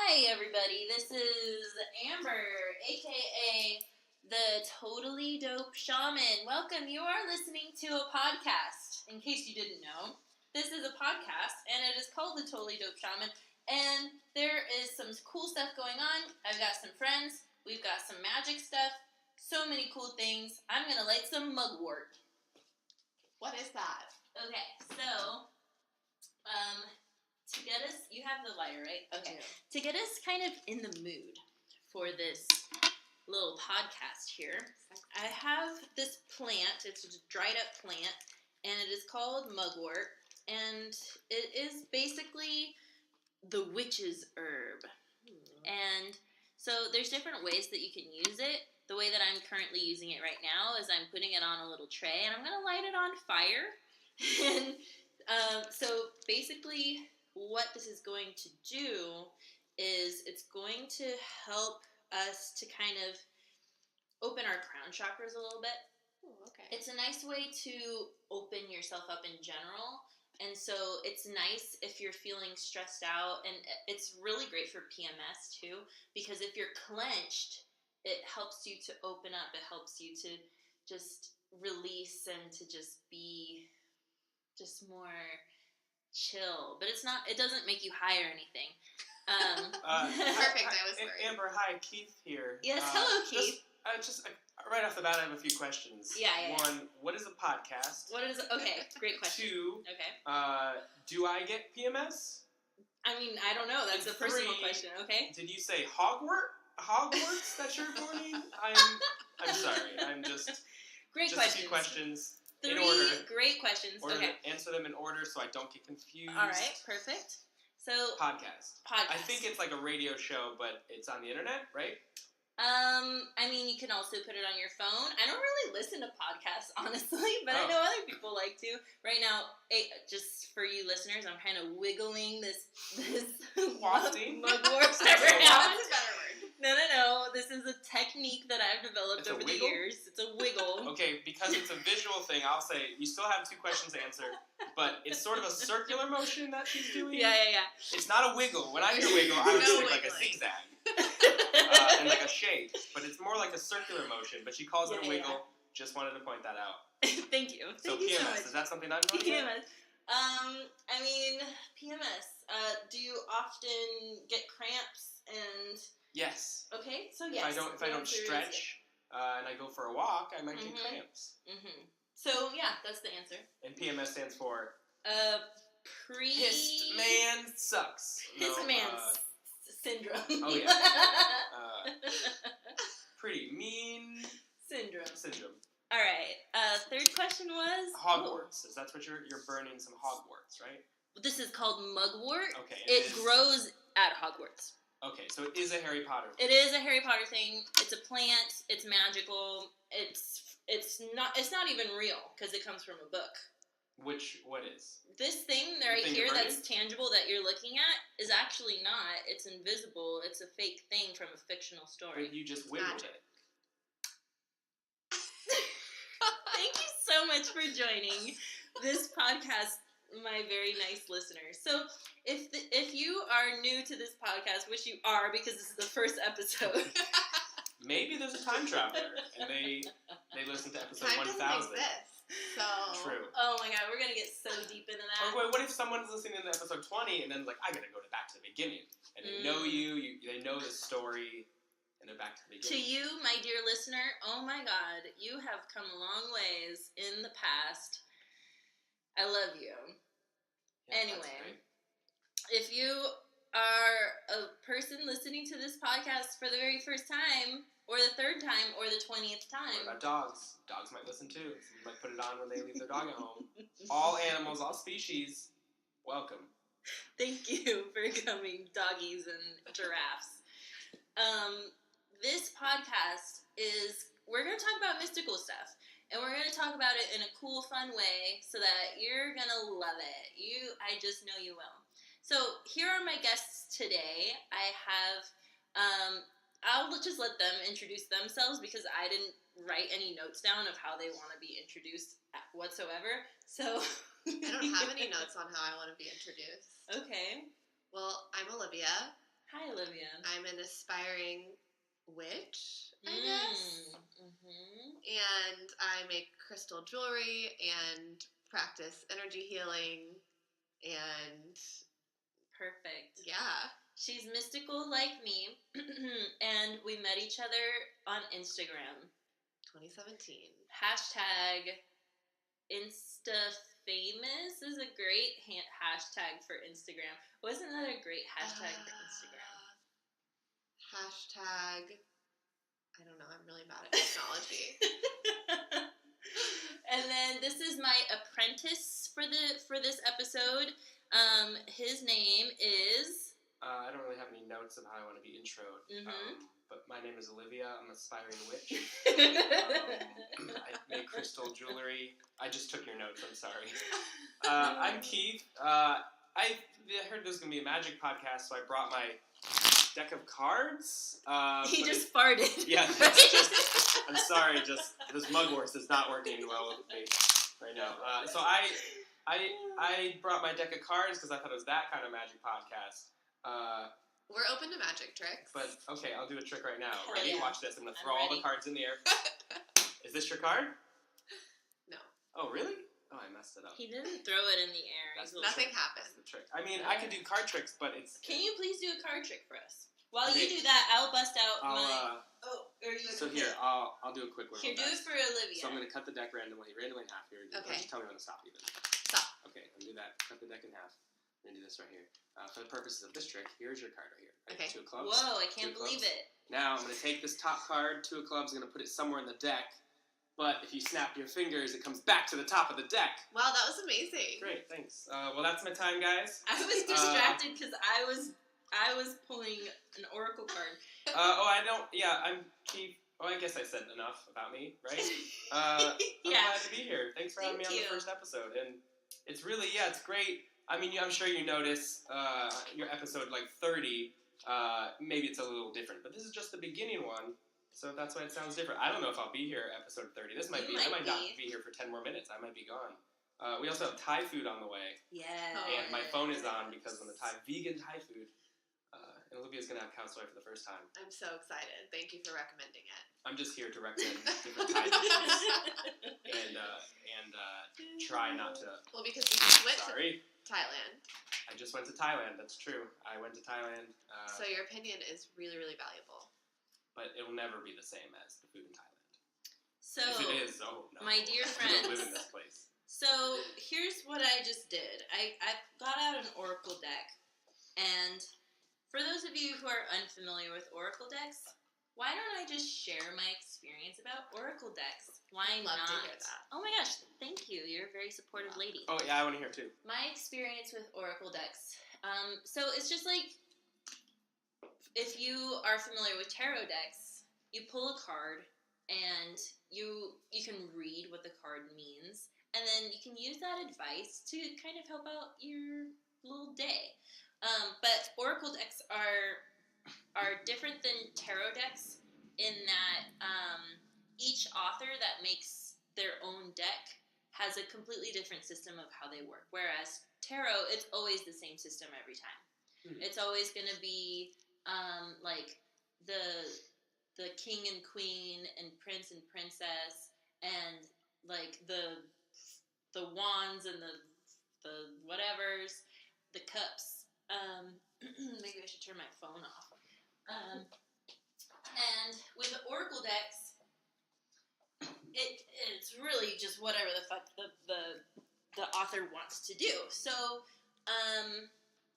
Hi, everybody. This is Amber, aka the Totally Dope Shaman. Welcome. You are listening to a podcast. In case you didn't know, this is a podcast, and it is called the Totally Dope Shaman. And there is some cool stuff going on. I've got some friends. We've got some magic stuff. So many cool things. I'm gonna light some mugwort. What is that? Okay, so to get us, you have the lighter, right? Okay. To get us kind of in the mood for this little podcast here, I have this plant. It's a dried up plant, and it is called mugwort, and it is basically the witch's herb. And so there's different ways that you can use it. The way that I'm currently using it right now is I'm putting it on a little tray, and I'm going to light it on fire. And so basically what this is going to do is it's going to help us to kind of open our crown chakras a little bit. Ooh, okay. It's a nice way to open yourself up in general. And so it's nice if you're feeling stressed out, and it's really great for PMS too, because if you're clenched, it helps you to open up. It helps you to just release and to just be just more chill. But it doesn't make you high or anything. Perfect, I was worried. Amber, hi, Keith here. Yes, hello, Keith. Just right off the bat, I have a few questions. Yeah. One, what is a podcast? Okay, great question. Two, okay. Do I get PMS? I mean, I don't know. That's And a personal three, question, okay? Did you say Hogwarts that you're warning? I'm sorry. I'm just Great just questions. a few questions. Three in order. great questions. Okay. Answer them in order so I don't get confused. All right, perfect. So, Podcast. podcast. I think it's like a radio show, but it's on the internet, right? I mean, you can also put it on your phone. I don't really listen to podcasts, honestly, but I know other people like to. Right now, just for you listeners, I'm kind of wiggling this Wafting? mugwort That's a around. better word. No. This is a technique that I've developed over the years. It's a wiggle. Okay, because it's a visual thing, I'll say you still have 2 questions to answer, but it's sort of a circular motion that she's doing. Yeah. It's not a wiggle. When I hear wiggle, I would No think like a wiggling. zigzag and like a shake, but it's more like a circular motion. But she calls it a wiggle. Just wanted to point that out. Thank you. So Thank you PMS, so much. is that something I'm going to get? PMS. I mean, PMS. Do you often get cramps and? Yes. Okay, so yes. If I don't stretch and I go for a walk, I might get cramps. Mm-hmm. So yeah, that's the answer. And PMS stands for Pissed man sucks. Pissed man syndrome. Oh yeah. Pretty mean syndrome. All right. Third question was Hogwarts. Is that what you're burning some Hogwarts, right? This is called mugwort. Okay. It grows at Hogwarts. Okay, so it is a Harry Potter thing. It is a Harry Potter thing. It's a plant. It's magical. It's not even real because it comes from a book. What is? This thing right here that's tangible that you're looking at is actually not. It's invisible. It's a fake thing from a fictional story. But you just wiggled it. Thank you so much for joining this podcast, my very nice listeners. So if you are new to this podcast, which you are because this is the first episode. Maybe there's a time traveler and they listen to episode Time 1000. doesn't exist, so... True. Oh my god, we're going to get so deep into that. Or what if someone's listening to episode 20 and then like, I gotta go back to the beginning. And they know they know the story, and they're back to the beginning. To you, my dear listener, oh my god, you have come a long ways in the past. I love you. Yeah, Anyway, if you are a person listening to this podcast for the very first time, or the third time, or the 20th time. What about dogs? Dogs might listen too. Some might put it on when they leave their dog at home. All animals, all species, welcome. Thank you for coming, doggies and giraffes. This podcast we're going to talk about mystical stuff. And we're going to talk about it in a cool, fun way so that you're going to love it. I just know you will. So here are my guests today. I have, I'll just let them introduce themselves because I didn't write any notes down of how they want to be introduced whatsoever. So I don't have any notes on how I want to be introduced. Okay. Well, I'm Olivia. Hi, Olivia. I'm an aspiring witch, I guess. Mm-hmm. And I make crystal jewelry and practice energy healing and... Perfect. Yeah. She's mystical like me, and we met each other on Instagram. 2017. Hashtag InstaFamous is a great hashtag for Instagram. Wasn't that a great hashtag for Instagram? Hashtag... I don't know. I'm really bad at technology. And then this is my apprentice for this episode. His name is... I don't really have any notes of how I want to be introed. But my name is Olivia. I'm an aspiring witch. I make crystal jewelry. I just took your notes. I'm sorry. I'm Keith. I heard this was going to be a magic podcast, so I brought my deck of cards. He just farted. Yeah, I'm sorry. Just this mugwort is not working well with me right now. So I brought my deck of cards because I thought it was that kind of magic podcast. We're open to magic tricks. But okay, I'll do a trick right now. Hell Ready? yeah. Watch this. I'm gonna throw all the cards in the air. Is this your card? No. Oh really? Oh, I messed it up. He didn't throw it in the air. Nothing happened. That's the trick. I mean, I could do card tricks, but it's... Can you please do a card trick for us? While you do that, I'll bust out my... So here, I'll do a quick one. Here, do it for Olivia. So I'm going to cut the deck randomly in half here. Okay. Just tell me when to stop even. Stop. Okay, I'm going to do that. Cut the deck in half. I'm going to do this right here. For the purposes of this trick, here's your card right here. Right? Okay. Two of clubs. Whoa, I can't believe it. Now, I'm going to take this top card, two of clubs, I'm going to put it somewhere in the deck. But if you snap your fingers, it comes back to the top of the deck. Wow, that was amazing. Great, thanks. Well, that's my time, guys. I was distracted because I was pulling an oracle card. I'm Keith. Oh, I guess I said enough about me, right? I'm glad to be here. Thanks for having me on the first episode. And it's really, it's great. I mean, I'm sure you notice your episode 30, maybe it's a little different. But this is just the beginning one. So that's why it sounds different. I don't know if I'll be here episode 30. I might not be here for 10 more minutes. I might be gone. We also have Thai food on the way. Yeah. And my phone is on because of the vegan Thai food. And Olivia's going to have cow soy for the first time. I'm so excited. Thank you for recommending it. I'm just here to recommend different Thai dishes. and try not to... Well, because you just went to Thailand. I just went to Thailand. That's true. I went to Thailand. So your opinion is really, really valuable. But it will never be the same as the food in Thailand. So, if it is, oh no. My dear I don't friends, live in this place. So here's what I just did. I got out an oracle deck, and for those of you who are unfamiliar with oracle decks, why don't I just share my experience about oracle decks? Why Love not? to hear that. Oh my gosh, thank you. You're a very supportive lady. Oh yeah, I want to hear too. My experience with oracle decks. So it's just like, if you are familiar with tarot decks, you pull a card and you can read what the card means, and then you can use that advice to kind of help out your little day. But oracle decks are different than tarot decks in that each author that makes their own deck has a completely different system of how they work. Whereas tarot, it's always the same system every time. Mm-hmm. It's always going to be like the king and queen and prince and princess and like the wands and the whatevers, the cups. Maybe I should turn my phone off. And with the oracle decks, it's really just whatever the fuck the author wants to do. So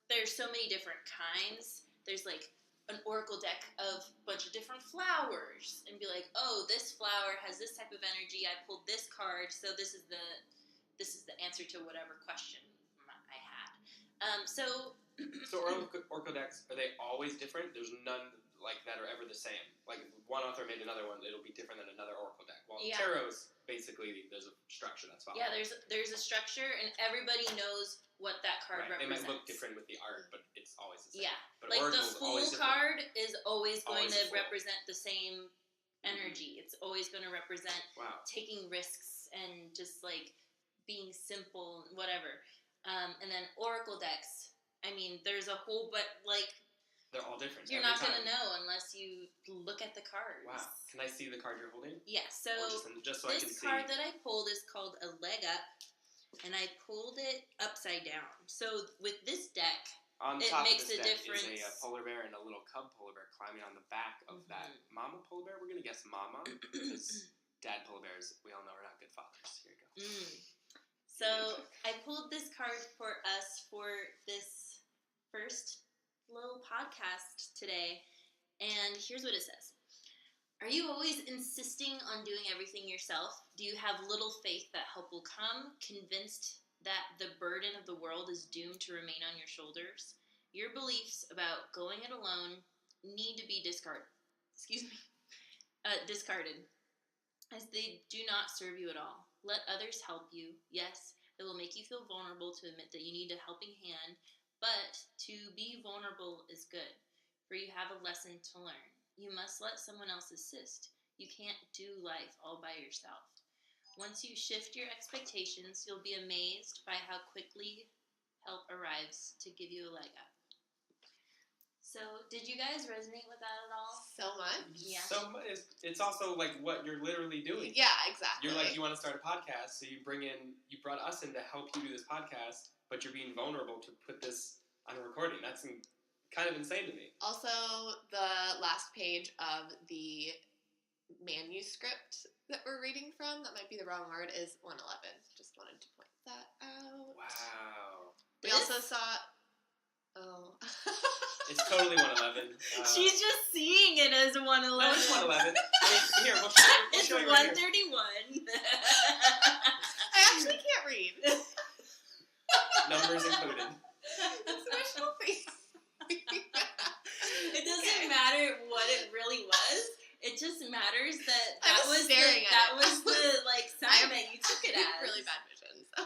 there's so many different kinds. There's like an oracle deck of a bunch of different flowers and be like, oh, this flower has this type of energy. I pulled this card, so this is the answer to whatever question I had. So oracle decks, are they always different? There's none like that are ever the same. Like if one author made another one, it'll be different than another oracle deck. Well, tarot's basically there's a structure that's followed. Yeah, there's a structure, and everybody knows what that card represents. They might look different with the art, but it's always the same. Yeah, but like the Fool card is always going to fool. represent the same energy. It's always going to represent taking risks and just like being simple, whatever. And then oracle decks. I mean, there's a whole, but like they're all different. You're not going to know unless you look at the cards. Wow. Can I see the card you're holding? Yeah, so just so I can see. This card that I pulled is called a leg up, and I pulled it upside down. So with this deck, on it top makes of this a deck difference. is a polar bear and a little cub polar bear climbing on the back of that mama polar bear. We're going to guess mama because dad polar bears, we all know, are not good fathers. Here you go. So I pulled this card for us for this first little podcast today, and here's what it says. Are you always insisting on doing everything yourself? Do you have little faith that help will come, convinced that the burden of the world is doomed to remain on your shoulders? Your beliefs about going it alone need to be discarded, as they do not serve you at all. Let others help you. Yes, it will make you feel vulnerable to admit that you need a helping hand, but to be vulnerable is good, for you have a lesson to learn. You must let someone else assist. You can't do life all by yourself. Once you shift your expectations, you'll be amazed by how quickly help arrives to give you a leg up. So, did you guys resonate with that at all? So much. Yeah. So it's also like what you're literally doing. Yeah, exactly. You're like, you want to start a podcast, so you brought us in to help you do this podcast, but you're being vulnerable to put this on a recording. That's kind of insane to me. Also, the last page of the manuscript that we're reading from, that might be the wrong word, is 111. Just wanted to point that out. Wow. We also saw... Oh. It's totally 111. She's just seeing it as 111. No, it's 111. Here, we'll show you. It's 131. I actually can't read. Numbers included. That's visual face. It doesn't matter what it really was. It just matters that was the sign that you took it as. Really bad vision. So.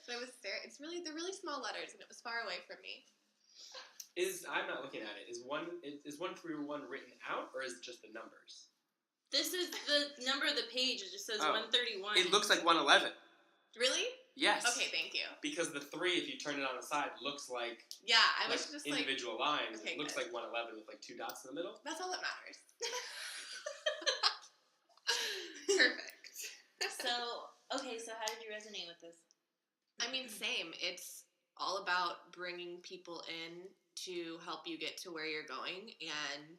But I was staring. They're really small letters, and it was far away from me. I'm not looking at it. Is 131 written out, or is it just the numbers? This is the number of the page. It just says 131. It looks like 111. Really? Yes. Okay, thank you. Because the 3, if you turn it on the side, looks like I was just individual lines. Okay, it looks like 111 with 2 dots in the middle. That's all that matters. Perfect. So how did you resonate with this? I mean, same. It's all about bringing people in to help you get to where you're going, and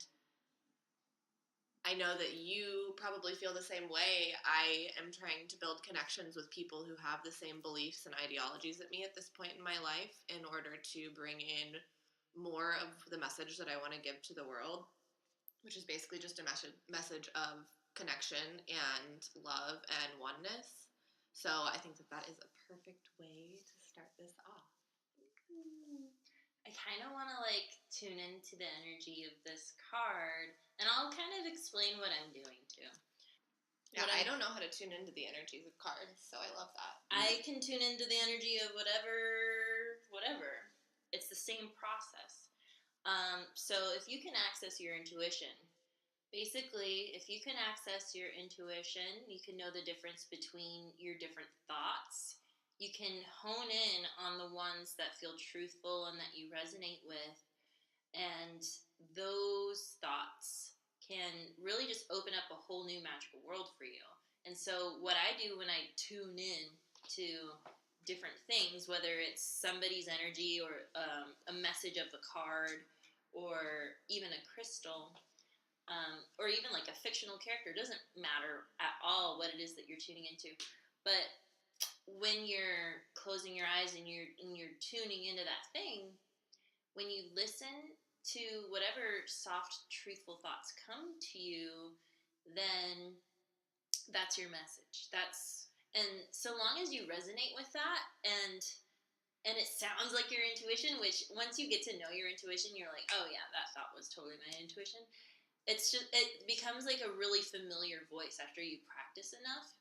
I know that you probably feel the same way. I am trying to build connections with people who have the same beliefs and ideologies at me at this point in my life in order to bring in more of the message that I want to give to the world, which is basically just a message of connection and love and oneness. So I think that is a perfect way to start this off. I kind of want to tune into the energy of this card, and I'll kind of explain what I'm doing too. Yeah, I don't know how to tune into the energies of cards, so I love that. I can tune into the energy of whatever. It's the same process. So if you can access your intuition, basically, if you can access your intuition, you can know the difference between your different thoughts. You can hone in on the ones that feel truthful and that you resonate with, and those thoughts can really just open up a whole new magical world for you. And so what I do when I tune in to different things, whether it's somebody's energy or a message of a card or even a crystal, or even a fictional character, it doesn't matter at all what it is that you're tuning into. But when you're closing your eyes and you're tuning into that thing, when you listen to whatever soft, truthful thoughts come to you, then that's your message. And so long as you resonate with that, and it sounds like your intuition, which once you get to know your intuition, you're like, oh yeah, that thought was totally my intuition. It becomes a really familiar voice after you practice enough.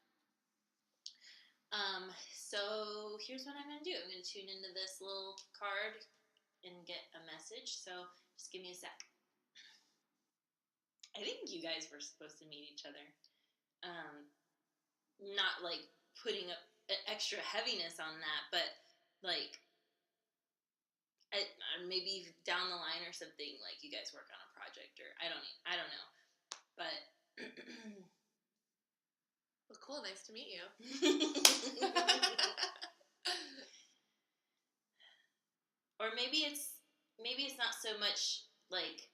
So here's what I'm going to do. I'm going to tune into this little card and get a message. So just give me a sec. I think you guys were supposed to meet each other. Not putting up extra heaviness on that, but maybe down the line or something, like you guys work on a project, or I don't know, but well, cool, nice to meet you. Or maybe it's not so much like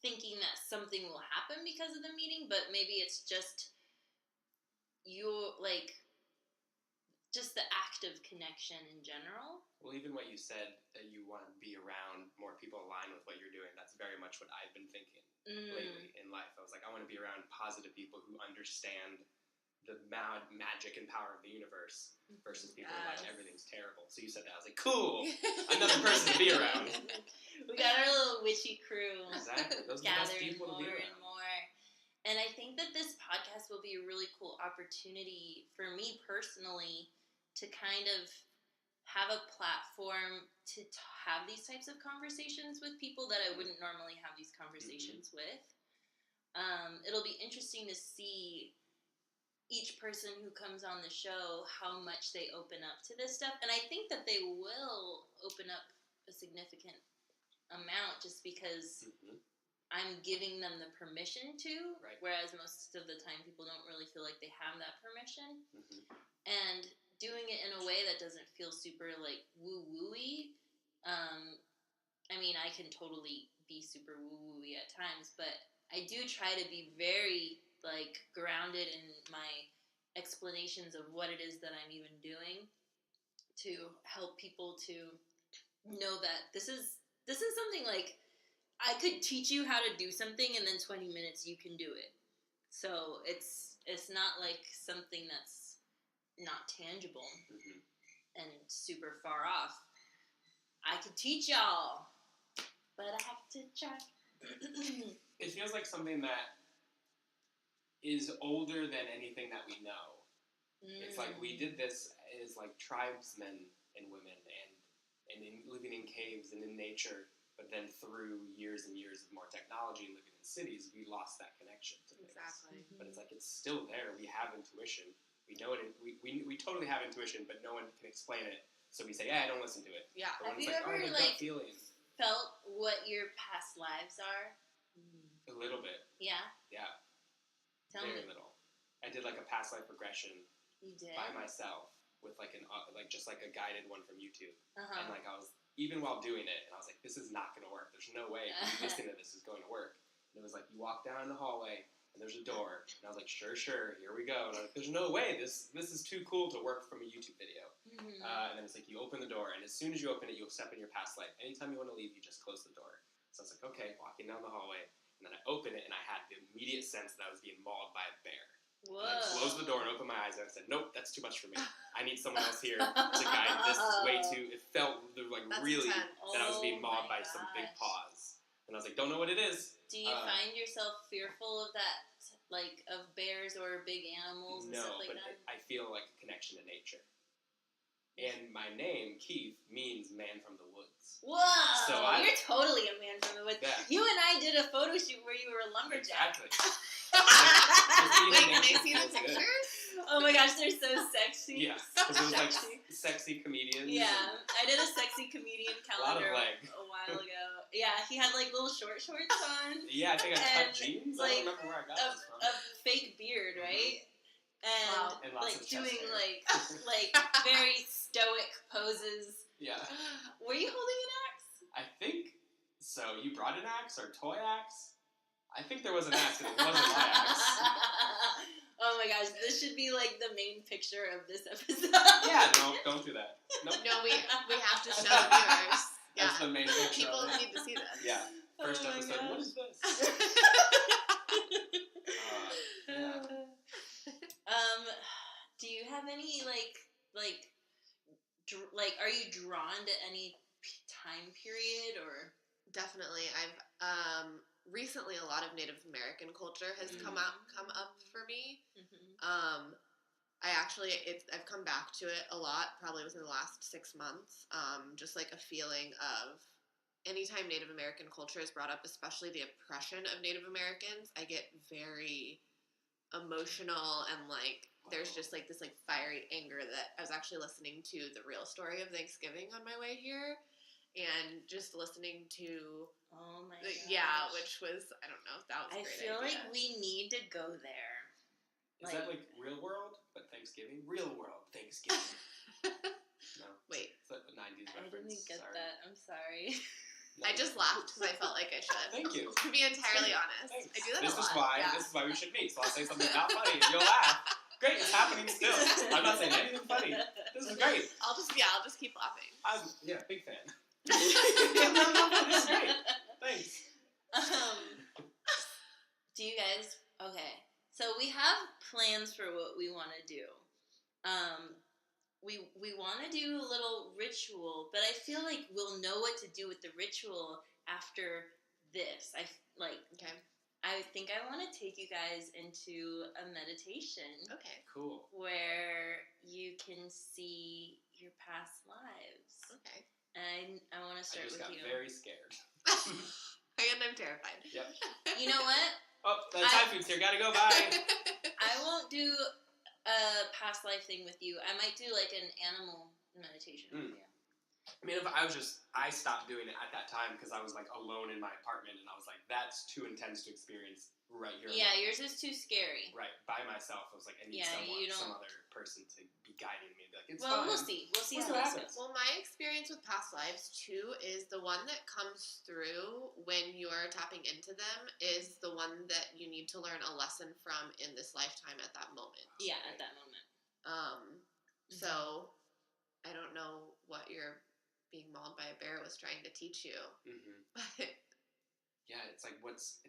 thinking that something will happen because of the meeting, but maybe it's just just the act of connection in general. Well, even what you said, that you want to be around more people aligned with what you're doing, that's very much what I've been thinking lately in life. I was like, I want to be around positive people who understand the magic and power of the universe versus people who are like, everything's terrible. So you said that. I was like, cool! Another person to be around. We got our little witchy crew. Exactly. Those are the best people to be around. And more. And I think that this podcast will be a really cool opportunity for me personally to kind of have a platform to have these types of conversations with people that I wouldn't normally have these conversations with. It'll be interesting to see each person who comes on the show, how much they open up to this stuff. And I think that they will open up a significant amount just because I'm giving them the permission to, right. Whereas most of the time people don't really feel like they have that permission. And doing it in a way that doesn't feel super like woo-woo-y. I mean, I can totally be super woo-woo-y at times, but I do try to be very like grounded in my explanations of what it is that I'm even doing to help people to know that this is something like I could teach you how to do something and then 20 minutes you can do it. So it's not like something that's not tangible and super far off. I could teach y'all, but I have to try. It feels like something that is older than anything that we know. It's like we did this as like tribesmen and women and living in caves and in nature, but then through years and years of more technology and living in cities, we lost that connection to things. Exactly. But it's like it's still there. We have intuition. We know it. We totally have intuition, but no one can explain it. So we say, yeah, I don't listen to it. Yeah. Have you ever felt what your past lives are? A little bit. Yeah. Yeah. Very little. I did like a past life regression. You did? By myself with like just like a guided one from YouTube. Uh-huh. And like I was even while doing it, and I was like, this is not going to work. There's no way listening to this is going to work. And it was like you walk down the hallway and there's a door, and I was like, sure, here we go. And I was like, there's no way this is too cool to work from a YouTube video. And then it's like you open the door, and as soon as you open it, you'll step in your past life. Anytime you want to leave, you just close the door. So I was like, okay, walking down the hallway, and then I open it, and I had the immediate sense that I was being mauled by a bear. Whoa. And I closed the door and opened my eyes, and I said, nope, that's too much for me. I need someone else here to guide. This is way too. It felt like that's really intense. that I was being mauled by some big paws, and I was like, don't know what it is. Do you find yourself fearful of that, like of bears or big animals and stuff like that? No, but I feel like a connection to nature. And my name, Keith, means man from the woods. Whoa! So you're totally a man from the woods. Yeah. You and I did a photo shoot where you were a lumberjack. Exactly. Wait, can I see the pictures? Oh my gosh, they're so sexy. Yeah, because it was like sexy comedians. Yeah, I did a sexy comedian calendar a lot of leg. a while ago. Yeah, he had like little short shorts on. Yeah, I think I cut jeans. Like, I don't remember where I got this from. A fake beard, right? And lots like of chest doing hair. like very stoic poses. Yeah. Were you holding an axe? I think so. You brought an axe or toy axe? I think there was an axe, and it wasn't my axe. Oh my gosh, this should be like the main picture of this episode. Yeah, no, don't do that. Nope. No, we have to show the viewers. Yeah. That's the main picture. People need to see this. Yeah. First episode. Gosh. What is this? Yeah. Do you have any are you drawn to any time period or? Definitely. I've recently a lot of Native American culture has come up for me. I've come back to it a lot, probably within the last 6 months. Just like a feeling of anytime Native American culture is brought up, especially the oppression of Native Americans, I get very emotional and like there's just like this like fiery anger that I was actually listening to the real story of Thanksgiving on my way here, and just listening to which was, I don't know, that was a great feel idea. like we need to go there. Is that like Real World but Thanksgiving? Real World Thanksgiving. No. Wait. Is that the 90s reference? I didn't get that. I'm sorry. No. I just laughed because I felt like I should. Thank you. To be entirely honest. Thanks. I do that this a lot. This is why we should meet. So I'll say something not funny and you'll laugh. Great, it's happening still. I'm not saying anything funny. This is great. I'll just keep laughing. Big fan. No, this is great. Thanks. Do you guys, okay, so we have plans for what we want to do. We want to do a little ritual, but I feel like we'll know what to do with the ritual after this. Okay. I think I want to take you guys into a meditation. Okay. Cool. Where you can see your past lives. Okay. And I want to start with you. I just got very scared. And I'm terrified. Yep. You know what? Oh, the Thai food's here. Gotta go. Bye. I won't do a past life thing with you. I might do like an animal meditation with you. I mean, I stopped doing it at that time because I was like alone in my apartment, and I was like, that's too intense to experience right here. Yeah, alone. yours is too scary. Right, by myself. I was like, I need some other person to be guiding me. Be like, it's fine. We'll see. We'll see how this happens. goes. Well, my experience with past lives too is the one that comes through when you are tapping into them is the one that you need to learn a lesson from in this lifetime at that moment. Yeah, at that moment. So I don't know what your being mauled by a bear was trying to teach you. But yeah, it's like what's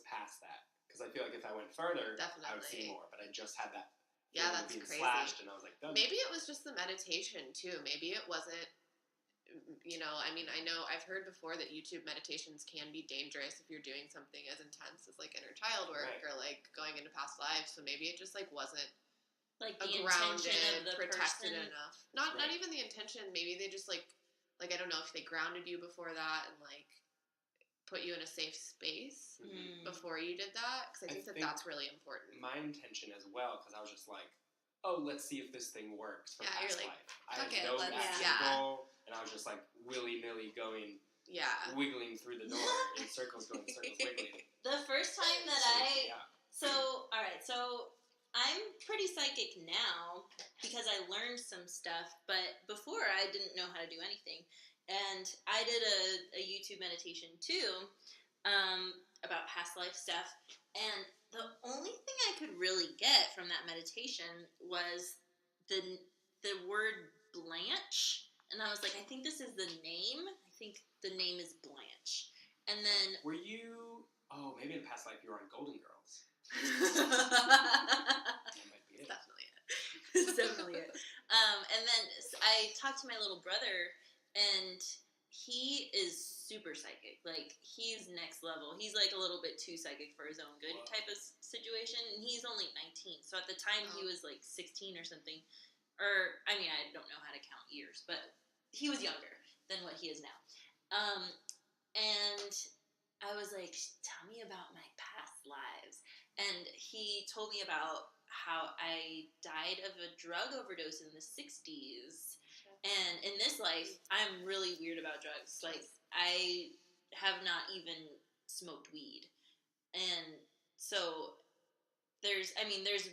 past that? Because I feel like if I went further, definitely I would see more. But I just had that. Yeah, that's being crazy. Slashed, and I was like, done. Maybe it was just the meditation too. Maybe it wasn't. I mean, I know I've heard before that YouTube meditations can be dangerous if you're doing something as intense as like inner child work or like going into past lives. So maybe it just like wasn't like the grounded, intention of the protected person. enough. Not even the intention. Maybe they just like I don't know if they grounded you before that and like put you in a safe space before you did that, because I think that's really important. My intention as well, because I was just like, oh, let's see if this thing works for past life. I had no actual goal, and I was just like willy-nilly going, wiggling through the door in circles, going circles, wiggling. The first time that so I'm pretty psychic now because I learned some stuff, but before I didn't know how to do anything. And I did a YouTube meditation too about past life stuff. And the only thing I could really get from that meditation was the word Blanche. And I was like, I think this is the name. I think the name is Blanche. And then... Were you... Oh, maybe in past life you were on Golden Girls. That might be it. Definitely it. It's definitely it. And then I talked to my little brother, and he is super psychic. Like, he's next level. He's like a little bit too psychic for his own good type of situation, and he's only 19. So at the time he was like 16 or something. Or, I mean, I don't know how to count years, but he was younger than what he is now. And I was like, tell me about my past lives. And he told me about how I died of a drug overdose in the 60s. And in this life, I'm really weird about drugs. Like, I have not even smoked weed. And so there's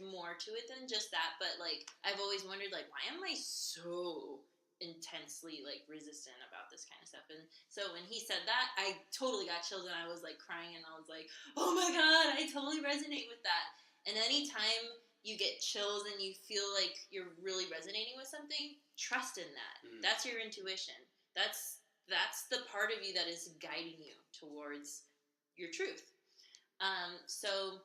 more to it than just that. But, like, I've always wondered, like, why am I so intensely, like, resistant about this kind of stuff? And so when he said that, I totally got chills, and I was, like, crying, and I was like, oh my God, I totally resonate with that. And anytime you get chills and you feel like you're really resonating with something, trust in that. That's your intuition. That's the part of you that is guiding you towards your truth. So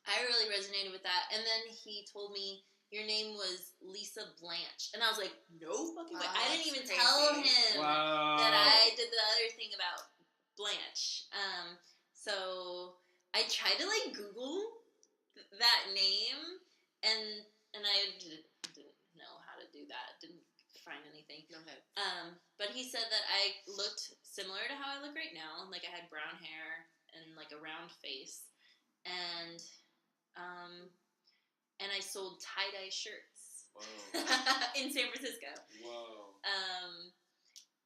I really resonated with that. And then he told me, your name was Lisa Blanche. And I was like, no fucking way. I didn't even tell him that I did the other thing about Blanche. So I tried to, like, Google that name, and I didn't know how to do that. Didn't find anything. Okay. But he said that I looked similar to how I look right now. Like, I had brown hair and, like, a round face. And and I sold tie-dye shirts. Whoa. In San Francisco. Whoa.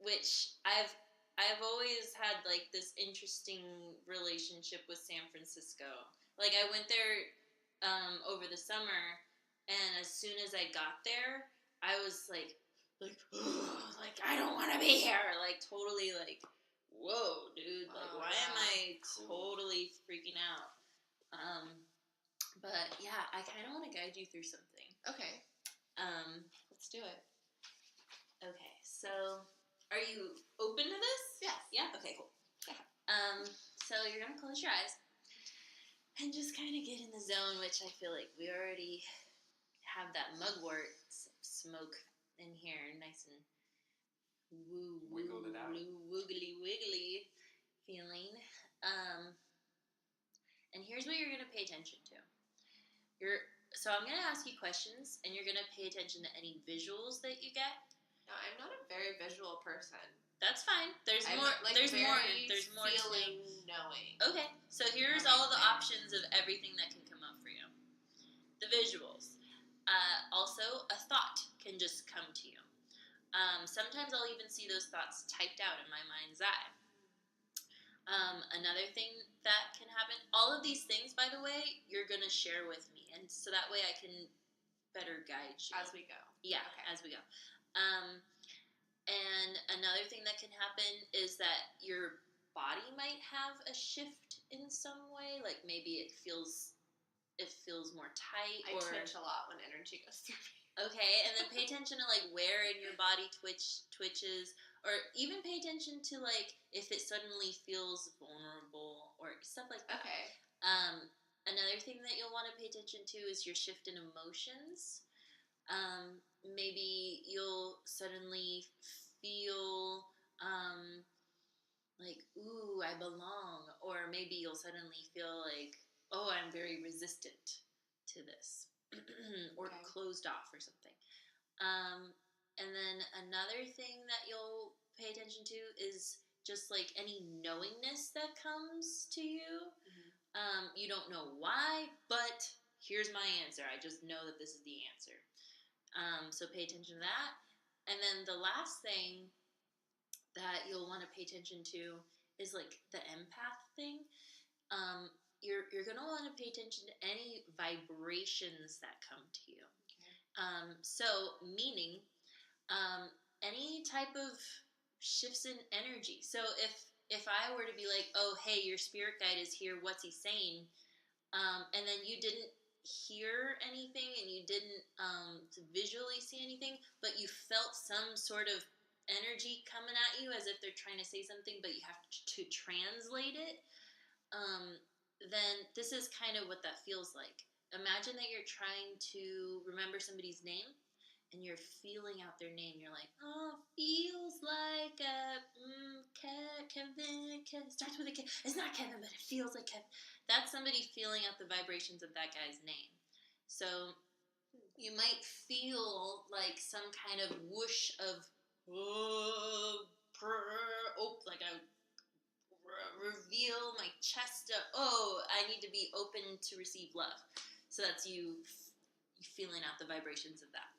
Which I've always had like this interesting relationship with San Francisco. Like I went there over the summer, and as soon as I got there, I was like like I don't want to be here. Like totally like, whoa, dude. Like why am I totally freaking out? But yeah, I kind of want to guide you through something. Okay. Let's do it. Okay, so are you open to this? Yes. Yeah? Okay, cool. Yeah. So you're going to close your eyes and just kind of get in the zone, which I feel like we already have that mugwort smoke in here, nice and Wiggled it out. Wiggly wiggly feeling. And here's what you're going to pay attention to. So I'm going to ask you questions, and you're going to pay attention to any visuals that you get. Now, I'm not a very visual person. That's fine. There's I'm more. Like there's more. There's more. Feeling, knowing. Okay, so here's all the options of everything that can come up for you. The visuals. Also, a thought can just come to you. Sometimes I'll even see those thoughts typed out in my mind's eye. Another thing that can happen. All of these things, by the way, you're gonna share with me, and so that way I can better guide you as we go. Yeah, okay. As we go. And another thing that can happen is that your body might have a shift in some way. Like maybe it feels more tight. I twitch a lot when energy goes through me. Okay, and then pay attention to like where in your body twitches, or even pay attention to like if it suddenly feels vulnerable or stuff like that. Okay. Another thing that you'll want to pay attention to is your shift in emotions. Maybe you'll suddenly feel like, ooh, I belong. Or maybe you'll suddenly feel like, oh, I'm very resistant to this. Or okay. Closed off or something. And then another thing that you'll pay attention to is just like any knowingness that comes to you. Mm-hmm. You don't know why, but here's my answer. I just know that this is the answer. So pay attention to that. And then the last thing that you'll want to pay attention to is like the empath thing. You're going to want to pay attention to any vibrations that come to you. Okay. So meaning any type of shifts in energy. So if I were to be like, oh, hey, your spirit guide is here, what's he saying? And then you didn't hear anything and you didn't visually see anything, but you felt some sort of energy coming at you as if they're trying to say something, but you have to translate it, then this is kind of what that feels like. Imagine that you're trying to remember somebody's name and you're feeling out their name. You're like, oh, feels like Kevin. Starts with a K. It's not Kevin, but it feels like Kevin. That's somebody feeling out the vibrations of that guy's name. So you might feel like some kind of whoosh of like a reveal my chest. I need to be open to receive love. So that's you feeling out the vibrations of that.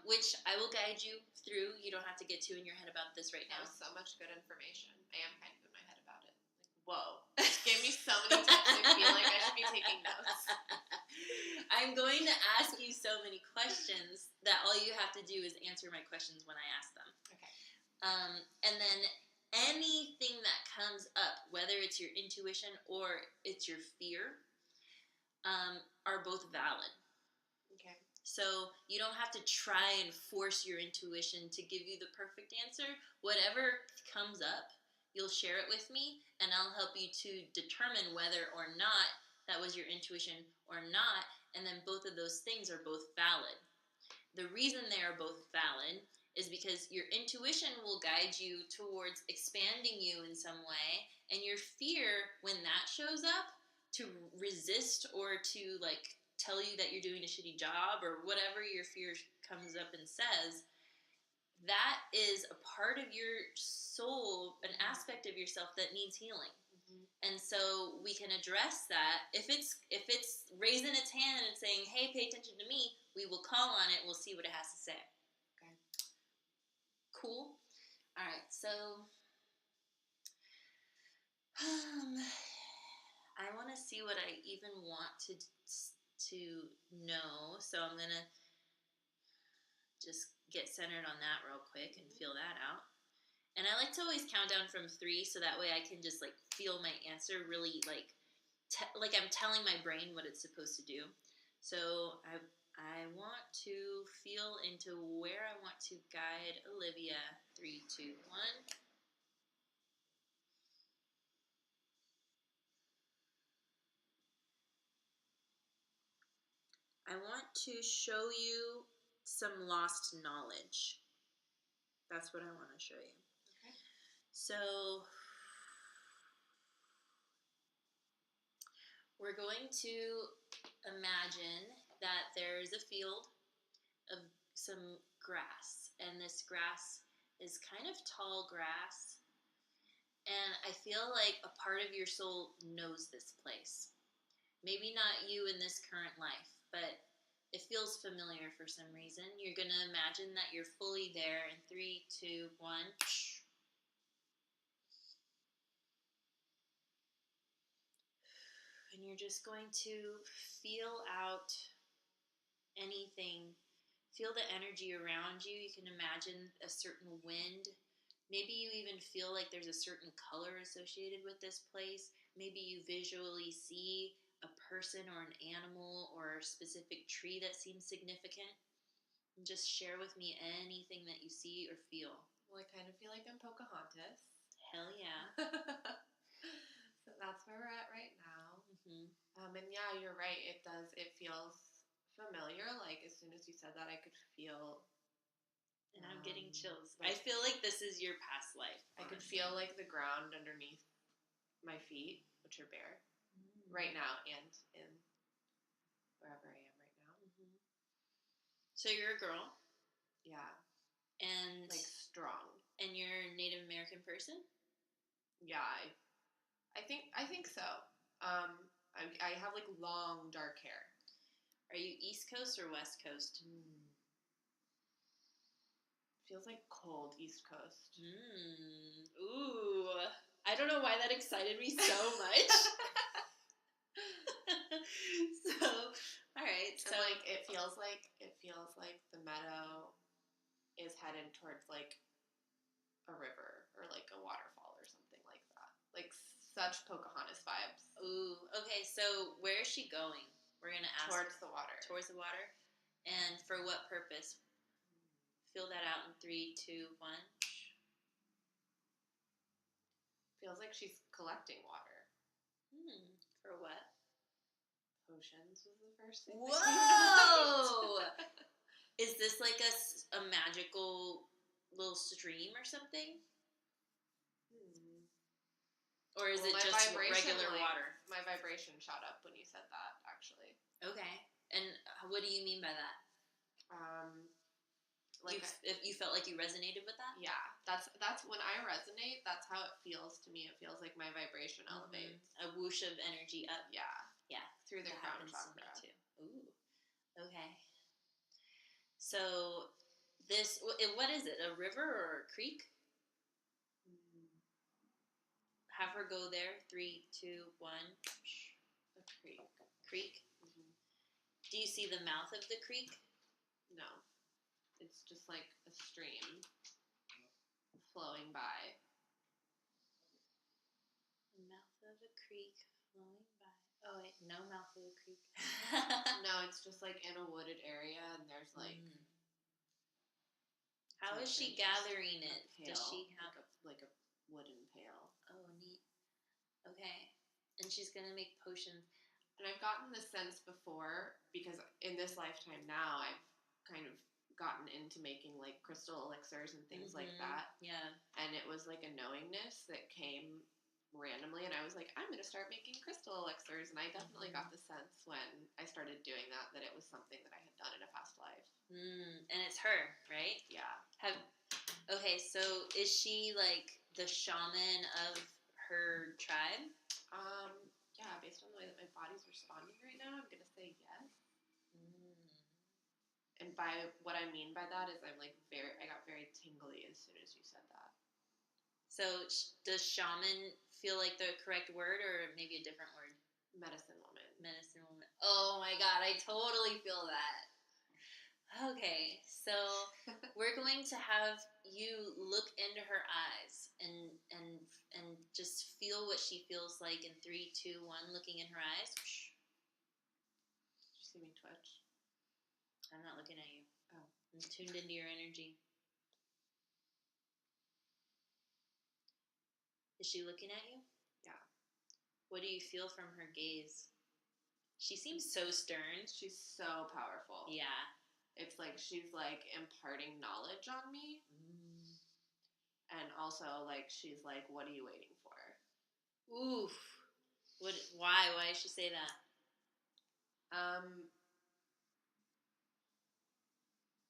Which I will guide you through. You don't have to get too in your head about this right now. That was so much good information. I am kind of in my head about it. Like, whoa. Just gave me so many tips. I feel like I should be taking notes. I'm going to ask you so many questions that all you have to do is answer my questions when I ask them. Okay. And then anything that comes up, whether it's your intuition or it's your fear, are both valid. Okay. So you don't have to try and force your intuition to give you the perfect answer. Whatever comes up, you'll share it with me, and I'll help you to determine whether or not that was your intuition or not, and then both of those things are both valid. The reason they are both valid is because your intuition will guide you towards expanding you in some way, and your fear, when that shows up, to resist or to like tell you that you're doing a shitty job or whatever your fear comes up and says, that is a part of your soul, an aspect of yourself that needs healing. Mm-hmm. And so we can address that. If it's raising its hand and saying, hey, pay attention to me, we will call on it. We'll see what it has to say. Okay. Cool. All right. So I want to see what I even want to know. So I'm going to just get centered on that real quick and feel that out. And I like to always count down from 3 so that way I can just like feel my answer really like I'm telling my brain what it's supposed to do. So I want to feel into where I want to guide Olivia. 3, 2, 1. I want to show you some lost knowledge. That's what I want to show you. Okay. So we're going to imagine that there's a field of some grass, and this grass is kind of tall grass, and I feel like a part of your soul knows this place. Maybe not you in this current life, but it feels familiar for some reason. You're going to imagine that you're fully there in 3, 2, 1. And you're just going to feel out anything. Feel the energy around you. You can imagine a certain wind. Maybe you even feel like there's a certain color associated with this place. Maybe you visually see a person or an animal or a specific tree that seems significant. And just share with me anything that you see or feel. Well, I kind of feel like I'm Pocahontas. Hell yeah. So that's where we're at right now. Mm-hmm. And yeah, you're right. It feels familiar. Like as soon as you said that, I could feel. And I'm getting chills. I feel like this is your past life. I could feel like the ground underneath my feet, which are bare right now, and in wherever I am right now. Mm-hmm. So you're a girl. Yeah. And like strong. And you're a Native American person? Yeah, I think so. I have like long dark hair. Are you East Coast or West Coast? Feels like cold East Coast. Ooh. I don't know why that excited me so much. So, all right. So and like it feels like the meadow is headed towards like a river or like a waterfall or something like that. Like such Pocahontas vibes. Ooh. Okay, so where is she going? We're going to ask towards the water. Towards the water. And for what purpose? Feel that out in 3, 2, 1. Feels like she's collecting water. For what? Potions was the first thing. Whoa! Is this like a magical little stream or something? Or is it just regular water? My vibration shot up when you said that, actually. Okay. And what do you mean by that? If you felt like you resonated with that? Yeah. That's when I resonate, that's how it feels to me. It feels like my vibration elevates. A whoosh of energy up. Yeah. Yeah. Through the crown chakra. Too. Ooh. Okay. So this, what is it? A river or a creek? Have her go there. 3, 2, 1. A creek. Creek? Mm-hmm. Do you see the mouth of the creek? No. It's just like a stream flowing by. The mouth of a creek flowing by. Oh, wait. No mouth of a creek. No, it's just like in a wooded area and there's like... How is she gathering it? Does she have... Like a wooden pail. Oh, neat. Okay. And she's going to make potions. And I've gotten this sense before, because in this lifetime now, I've kind of gotten into making like crystal elixirs and things like that. Yeah. And it was like a knowingness that came randomly, and I was like, I'm going to start making crystal elixirs. And I definitely got the sense when I started doing that it was something that I had done in a past life. And it's her, right? Yeah. Okay, so is she like the shaman of her tribe? Yeah, based on the way that my body's responding right now, I'm gonna say yes. And by what I mean by that is I got very tingly as soon as you said that. So does shaman feel like the correct word, or maybe a different word? Medicine woman. Medicine woman. Oh my god, I totally feel that. Okay, so we're going to have you look into her eyes and just feel what she feels like in 3, 2, 1. Looking in her eyes. Did you see me twitch? I'm not looking at you. Oh, I'm tuned into your energy. Is she looking at you? Yeah. What do you feel from her gaze? She seems so stern. She's so powerful. Yeah. It's like she's like imparting knowledge on me. And also like she's like, what are you waiting for? Oof. Why did she say that?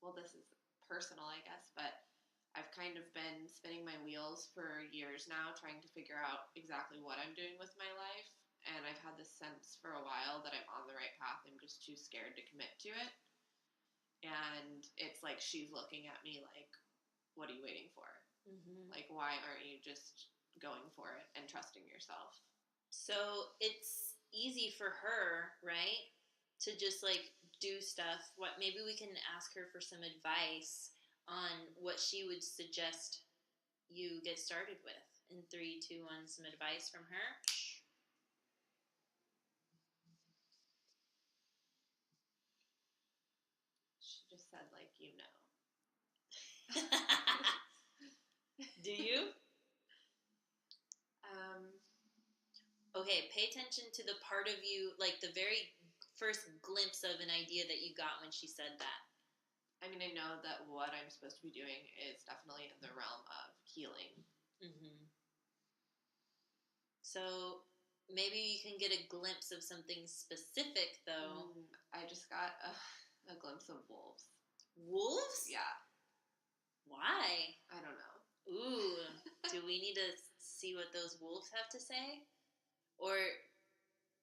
Well, this is personal, I guess, but I've kind of been spinning my wheels for years now trying to figure out exactly what I'm doing with my life. And I've had this sense for a while that I'm on the right path. I'm just too scared to commit to it. And it's like she's looking at me like, what are you waiting for? Mm-hmm. Like, why aren't you just going for it and trusting yourself? So it's easy for her, right, to just like do stuff. Maybe we can ask her for some advice on what she would suggest you get started with. In 3, 2, 1, some advice from her. She just said, like, you know. Do you? Okay, pay attention to the part of you, like the very first glimpse of an idea that you got when she said that. I mean, I know that what I'm supposed to be doing is definitely in the realm of healing. Mm-hmm. So maybe you can get a glimpse of something specific, though. I just got a glimpse of wolves. Wolves? Yeah. Why? I don't know. Ooh. Do we need to see what those wolves have to say? Or,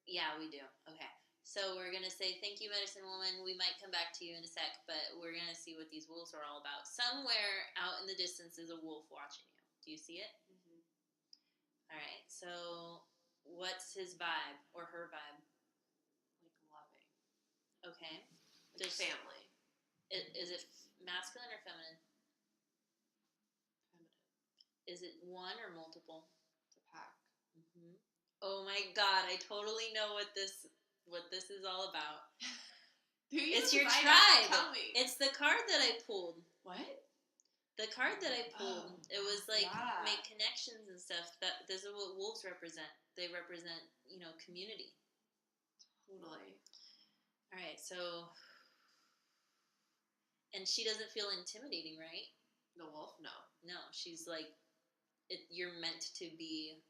yeah, we do. Okay. So we're going to say, thank you, Medicine Woman. We might come back to you in a sec, but we're going to see what these wolves are all about. Somewhere out in the distance is a wolf watching you. Do you see it? Mm-hmm. All right. So what's his vibe or her vibe? Like loving. Okay. Like family. Is it masculine or feminine? Feminine. Is it one or multiple? It's a pack. Mm-hmm. Oh my god, I totally know what this is all about. It's your tribe. Tell me. It's the card that I pulled. What? The card that I pulled. It was like make connections and stuff. This is what wolves represent. They represent, community. Totally. All right, so, and she doesn't feel intimidating, right? The wolf? No. No, she's like, you're meant to be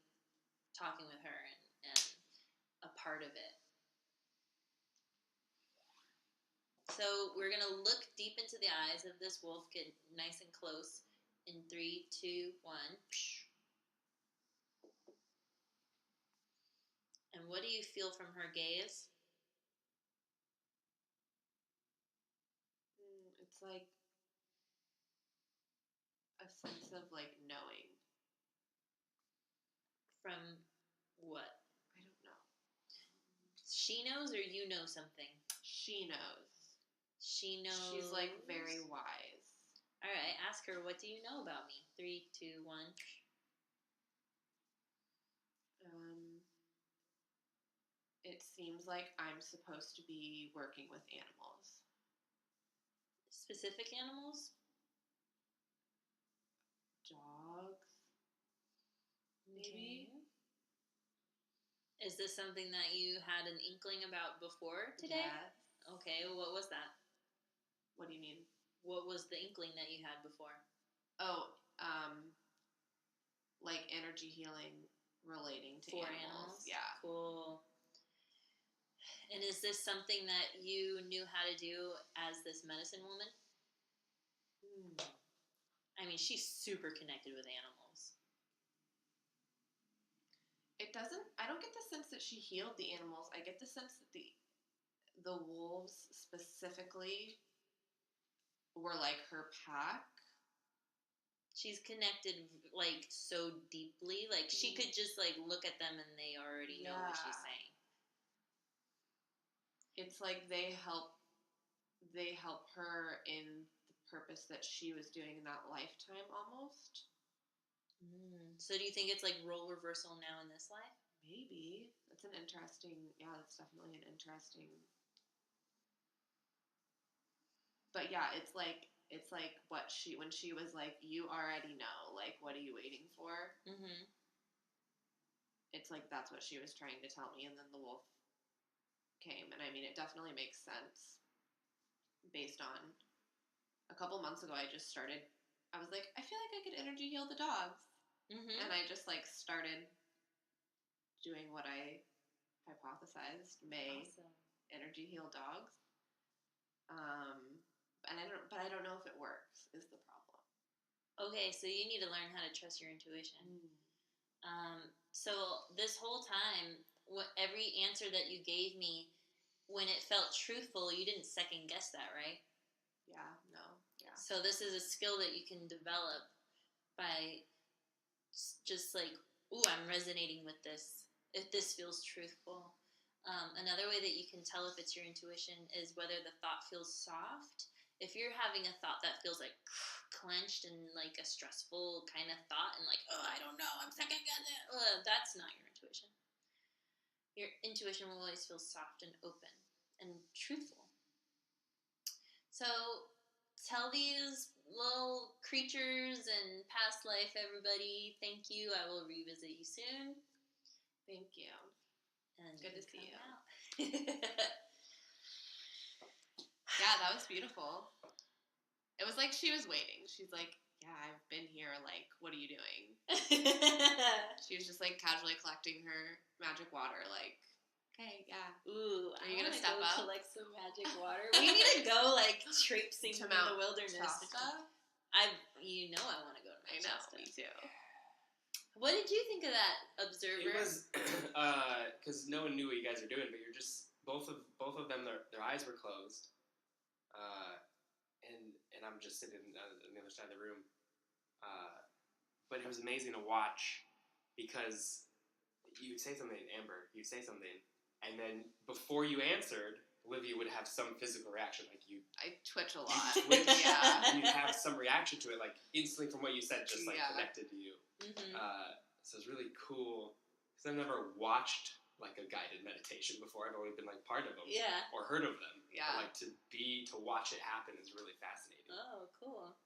talking with her and a part of it. So we're going to look deep into the eyes of this wolf, get nice and close in 3, 2, 1. And what do you feel from her gaze? It's like a sense of like knowing. From what? I don't know. She knows or you know something? She knows. She knows. She's like very wise. All right, ask her, what do you know about me? 3, 2, 1. It seems like I'm supposed to be working with animals. Specific animals? Dogs, maybe. Okay. Is this something that you had an inkling about before today? Yes. Okay, what was that? What do you mean? What was the inkling that you had before? Oh, like energy healing relating to animals. Yeah. Cool. And is this something that you knew how to do as this medicine woman? I mean, she's super connected with animals. I don't get the sense that she healed the animals. I get the sense that the wolves specifically were like her pack. She's connected like so deeply. Like she could just like look at them and they already know what she's saying. It's like they help her in the purpose that she was doing in that lifetime almost. So do you think it's like role reversal now in this life? Maybe. That's definitely an interesting. But yeah, it's like when she was like, you already know, like, what are you waiting for? Mm-hmm. It's like that's what she was trying to tell me, and then the wolf came, and I mean, it definitely makes sense based on a couple months ago. I was like, I feel like I could energy heal the dogs, and I just like started doing what I hypothesized may energy heal dogs. But I don't know if it works, is the problem. Okay, so you need to learn how to trust your intuition. So this whole time, every answer that you gave me, when it felt truthful, you didn't second guess that, right? Yeah, no, yeah. So this is a skill that you can develop by just like, ooh, I'm resonating with this. If this feels truthful. Another way that you can tell if it's your intuition is whether the thought feels soft. If you're having a thought that feels like clenched and like a stressful kind of thought and like, oh, I don't know, I'm second guessing, that's not your intuition. Your intuition will always feel soft and open and truthful. So tell these little creatures and past life, everybody, thank you. I will revisit you soon. Thank you. And good to see you. Yeah, that was beautiful. It was like she was waiting. She's like, yeah, I've been here. Like, what are you doing? She was just like casually collecting her magic water. Like, okay, yeah. Ooh, are you gonna step up? Collect some magic water. We need to go like traipsing in the wilderness. I want to go to Mount Shasta. Me too. What did you think of that, Observer? It was because no one knew what you guys are doing, but you're just both of them. Their eyes were closed, and I'm just sitting on the other side of the room. But it was amazing to watch because you'd say something, Amber. You'd say something, and then before you answered, Olivia would have some physical reaction, like you. I twitch a lot. Yeah, and you'd have some reaction to it, like instantly from what you said, just like connected to you. Mm-hmm. So it's really cool because I've never watched like a guided meditation before. I've only been like part of them, or heard of them. Yeah, but, like to watch it happen is really fascinating. Oh, cool.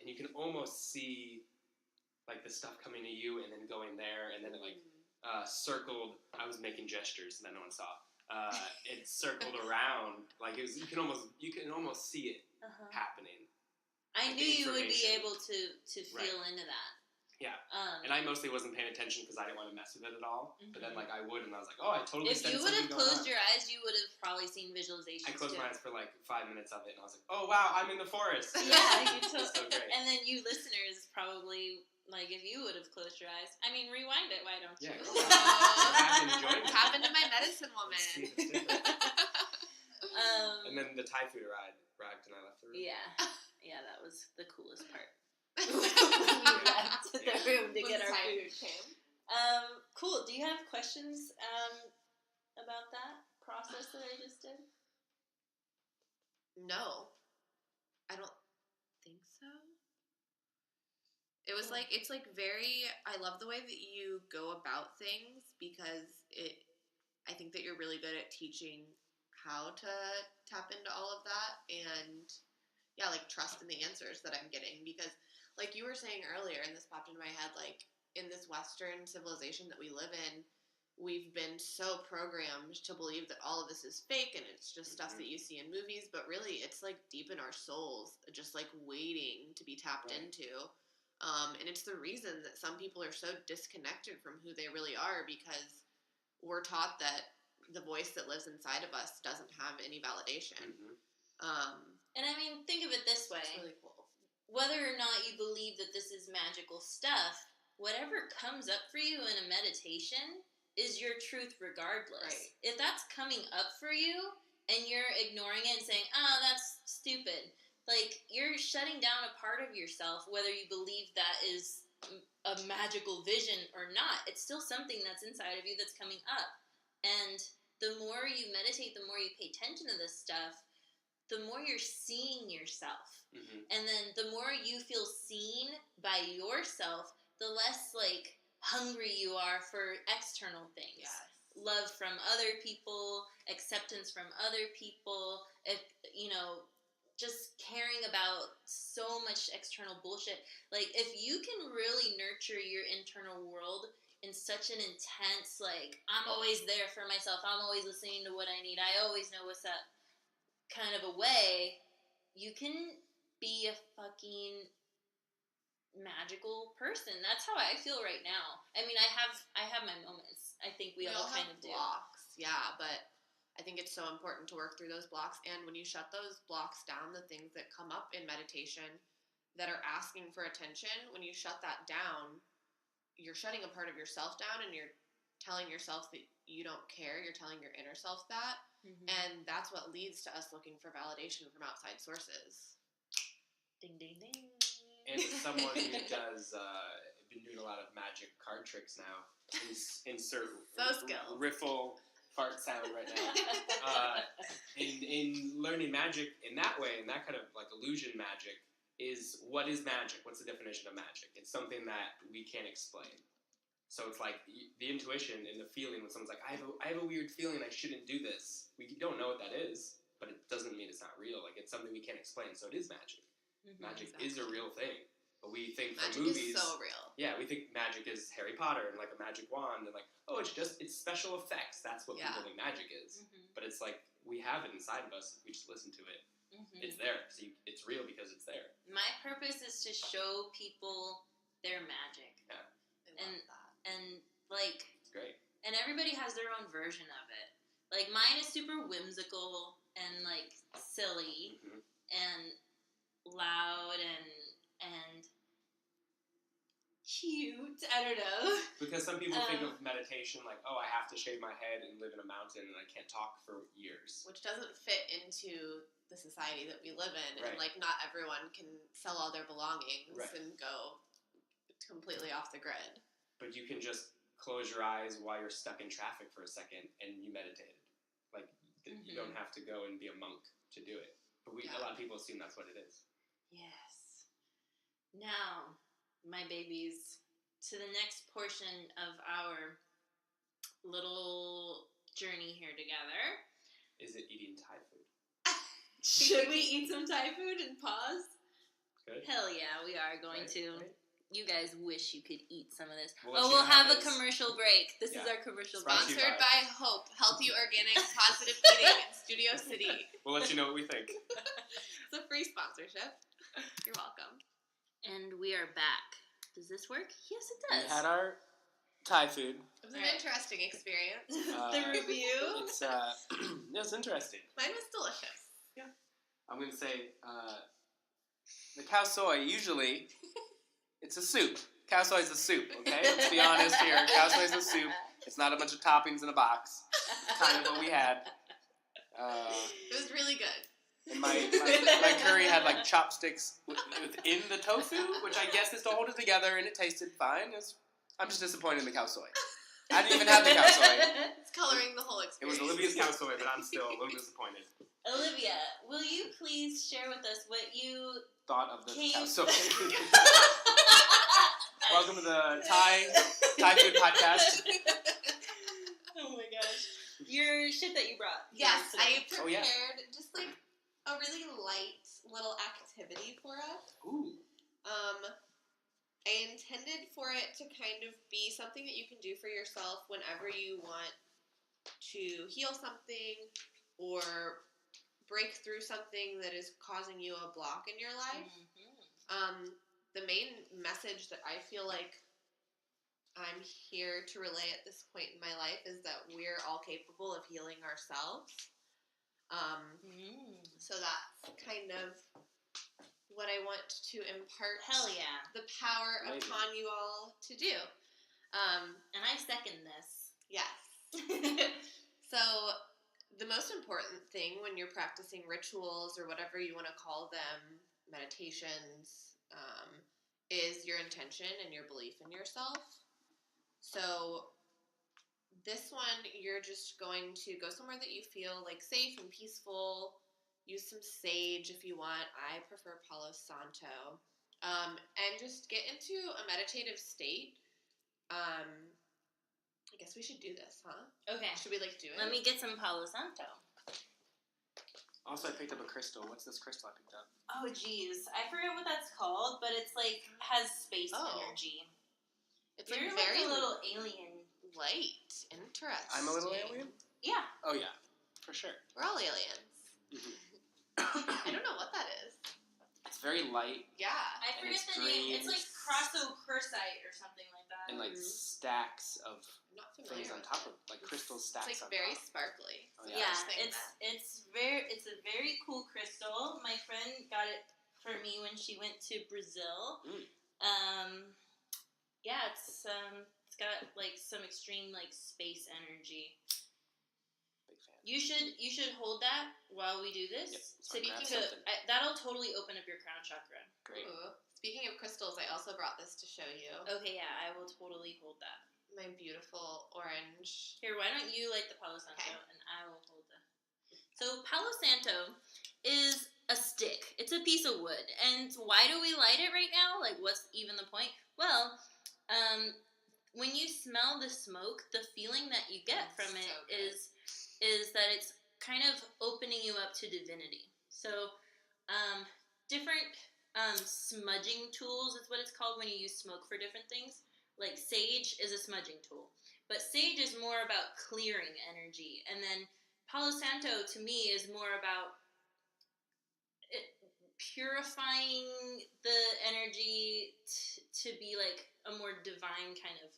And you can almost see like the stuff coming to you and then going there, and then it like circled. I was making gestures that no one saw. It circled around like it was. You can almost see it happening. I knew you would be able to feel into that. Yeah, and I mostly wasn't paying attention because I didn't want to mess with it at all. But then, like, I would, and I was like, "Oh, I totally." If you would have closed your eyes, you would have probably seen visualizations. I closed my eyes for like 5 minutes of it, and I was like, "Oh wow, I'm in the forest." Yeah, you totally. So great. And then you listeners probably like if you would have closed your eyes. I mean, rewind it. Why don't you? What happened to my medicine woman? And then the Thai food arrived, and I left the room. Yeah, that was the coolest part. We left the room to get our food. Cool. Do you have questions about that process that I just did? No, I don't think so. It was like it's like very. I love the way that you go about things because I think that you're really good at teaching how to tap into all of that and like trust in the answers that I'm getting because. Like you were saying earlier, and this popped into my head, like in this Western civilization that we live in, we've been so programmed to believe that all of this is fake and it's just stuff that you see in movies, but really it's like deep in our souls, just like waiting to be tapped into. And it's the reason that some people are so disconnected from who they really are because we're taught that the voice that lives inside of us doesn't have any validation. And I mean, think of it this way. It's really cool. Whether or not you believe that this is magical stuff, whatever comes up for you in a meditation is your truth regardless. Right. If that's coming up for you and you're ignoring it and saying, oh, that's stupid, like, you're shutting down a part of yourself, whether you believe that is a magical vision or not. It's still something that's inside of you that's coming up. And the more you meditate, the more you pay attention to this stuff, the more you're seeing yourself. Mm-hmm. And then the more you feel seen by yourself, the less, like, hungry you are for external things. Yes. Love from other people, acceptance from other people, if, just caring about so much external bullshit. Like, if you can really nurture your internal world in such an intense, like, I'm always there for myself, I'm always listening to what I need, I always know what's up kind of a way, you can be a fucking magical person. That's how I feel right now. I mean, I have my moments. I think we all kind of do. Blocks, yeah, but I think it's so important to work through those blocks. And when you shut those blocks down, the things that come up in meditation that are asking for attention, when you shut that down, you're shutting a part of yourself down, and you're telling yourself that you don't care. You're telling your inner self that. Mm-hmm. And that's what leads to us looking for validation from outside sources. Ding, ding, ding. And as someone who does, been doing a lot of magic card tricks now, insert riffle fart sound right now. In learning magic in that way, in that kind of like illusion magic, what is magic? What's the definition of magic? It's something that we can't explain. So it's like the intuition and the feeling when someone's like, I have a weird feeling I shouldn't do this. We don't know what that is, but it doesn't mean it's not real. Like, it's something we can't explain, so it is magic. Mm-hmm, magic is a real thing. But we think magic from movies... Magic is so real. Yeah, we think magic is Harry Potter and like a magic wand and like, oh, it's special effects. That's what people think magic is. Mm-hmm. But it's like, we have it inside of us. We just listen to it. Mm-hmm. It's there. So it's real because it's there. My purpose is to show people their magic. Yeah. I love that. And like... It's great. And everybody has their own version of it. Like, mine is super whimsical and like silly and loud and cute. I don't know. Because some people think of meditation like, oh, I have to shave my head and live in a mountain and I can't talk for years. Which doesn't fit into the society that we live in. Right. And like, not everyone can sell all their belongings and go completely off the grid. But you can just close your eyes while you're stuck in traffic for a second and you meditated. Like, you don't have to go and be a monk to do it. But a lot of people assume that's what it is. Yes. Now, my babies, to the next portion of our little journey here together. Is it eating Thai food? Should we eat some Thai food and pause? Good. Hell yeah, we are going to. Right. You guys wish you could eat some of this. We'll have a commercial break. This is our commercial break. Sponsored by Hope, Healthy Organic Positive Eating in Studio City. We'll let you know what we think. It's a free sponsorship. You're welcome. And we are back. Does this work? Yes, it does. We had our Thai food. It was an interesting experience. The review? It was interesting. Mine was delicious. Yeah. I'm going to say, the cow soy usually... It's a soup. Cow soy is a soup, okay? Let's be honest here. Cow soy is a soup. It's not a bunch of toppings in a box. It's kind of what we had. It was really good. And my curry had like chopsticks within the tofu, which I guess is to hold it together, and it tasted fine. I'm just disappointed in the cow soy. I didn't even have the cow soy. It's coloring the whole experience. It was Olivia's cow soy, but I'm still a little disappointed. Olivia, will you please share with us what you thought of the cow soy? Welcome to the Thai food podcast. Oh my gosh. Your shit that you brought. Yes, I prepared just like a really light little activity for us. Ooh. I intended for it to kind of be something that you can do for yourself whenever you want to heal something or break through something that is causing you a block in your life. Mm-hmm. The main message that I feel like I'm here to relay at this point in my life is that we're all capable of healing ourselves. So that's kind of what I want to impart Hell yeah. the power upon you all to do. And I second this. Yes. So, the most important thing when you're practicing rituals or whatever you want to call them, meditations, is your intention and your belief in yourself. So, this one, you're just going to go somewhere that you feel like safe and peaceful. Use some sage if you want. I prefer Palo Santo. And just get into a meditative state. I guess we should do this, huh? Okay. Should we, do it? Let me get some Palo Santo. Also, I picked up a crystal. What's this crystal I picked up? Oh, geez. I forget what that's called, but it's, has space energy. It's, You're very a little alien. Light. Interesting. I'm a little alien? Yeah. Oh, yeah. For sure. We're all aliens. I don't know what that is. It's very light. Yeah. I forget the name. It's like chrosocursite or something like that. And stacks of things on top of crystal stacks. It's very sparkly. Oh, yeah, it's a very cool crystal. My friend got it for me when she went to Brazil. Yeah, it's got some extreme space energy. Big fan. You should hold that while we do this. Yep, that'll totally open up your crown chakra. Great. Ooh. Speaking of crystals, I also brought this to show you. Okay, yeah, I will totally hold that. My beautiful orange. Here, why don't you light the Palo Santo and I will hold the. So Palo Santo is a stick. It's a piece of wood. And why do we light it right now? What's even the point? Well, when you smell the smoke, the feeling that you get from it is that it's kind of opening you up to divinity. So, different smudging tools is what it's called when you use smoke for different things. Like sage is a smudging tool, but sage is more about clearing energy, and then Palo Santo to me is more about purifying the energy to be a more divine kind of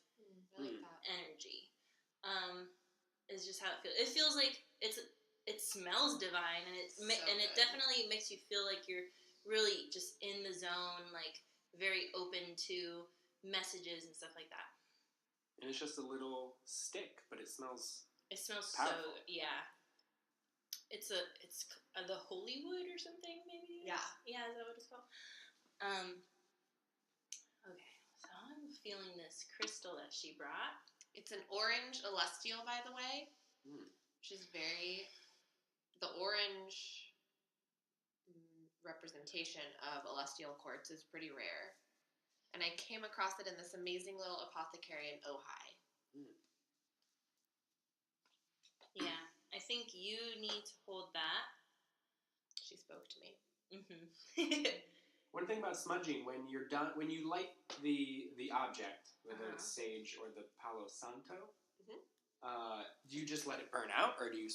energy. Is just how it feels. It feels like it smells divine, and it definitely makes you feel like you're really just in the zone, very open to messages and stuff like that. And it's just a little stick, but it smells. It smells powerful. It's the holy wood or something, maybe. Yeah. Yeah, is that what it's called? Okay, so I'm feeling this crystal that she brought. It's an orange celestial, by the way, which is the orange representation of celestial quartz is pretty rare. And I came across it in this amazing little apothecary in Ojai. Yeah, I think you need to hold that. She spoke to me. Mm-hmm. One thing about smudging, when you're done, when you light the object, whether it's sage or the Palo Santo, do you just let it burn out, or do you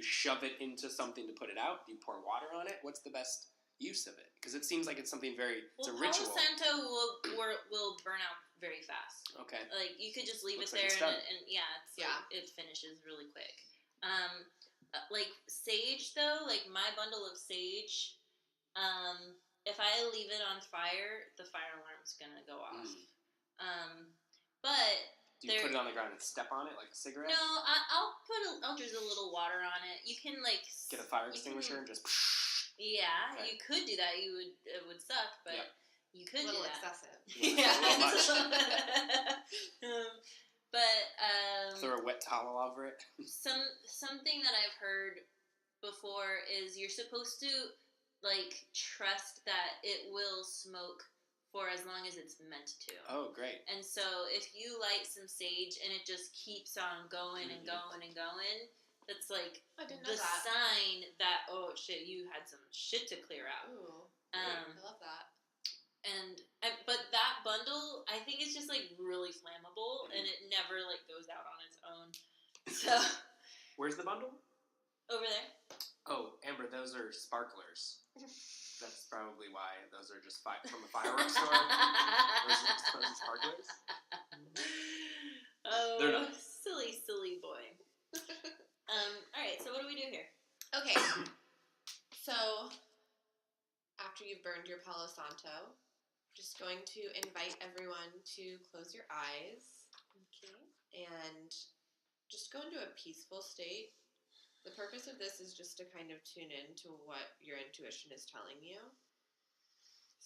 shove it into something to put it out? Do you pour water on it? What's the best use of it? Because it seems like it's something it's a ritual. Palo Santo will burn out very fast. Okay. You could just leave Looks it there, like it finishes really quick. Sage though, my bundle of sage, if I leave it on fire, the fire alarm's gonna go off. But do you put it on the ground and step on it like a cigarette? No, I'll drizzle a little water on it. You can get a fire extinguisher and just. Yeah, okay. You could do that. It would suck, but you could do that. A little excessive. Yeah. But throw a wet towel over it. Something that I've heard before is you're supposed to trust that it will smoke for as long as it's meant to. Oh, great. And so if you light some sage and it just keeps on going and going and going, that's I didn't know the that. sign that, oh shit, you had some shit to clear out. Ooh, I love that. But that bundle, I think it's just really flammable, and it never goes out on its own. So where's the bundle? Over there. Oh, Amber, those are sparklers. That's probably why. Those are just from a fireworks store. Those are sparklers. Oh, they're not. Silly boy. Alright, so what do we do here? Okay. So, after you've burned Palo Santo. Just going to invite everyone to close your eyes. Okay. And just go into a peaceful state. The purpose of this is just to kind of tune in to what your intuition is telling you.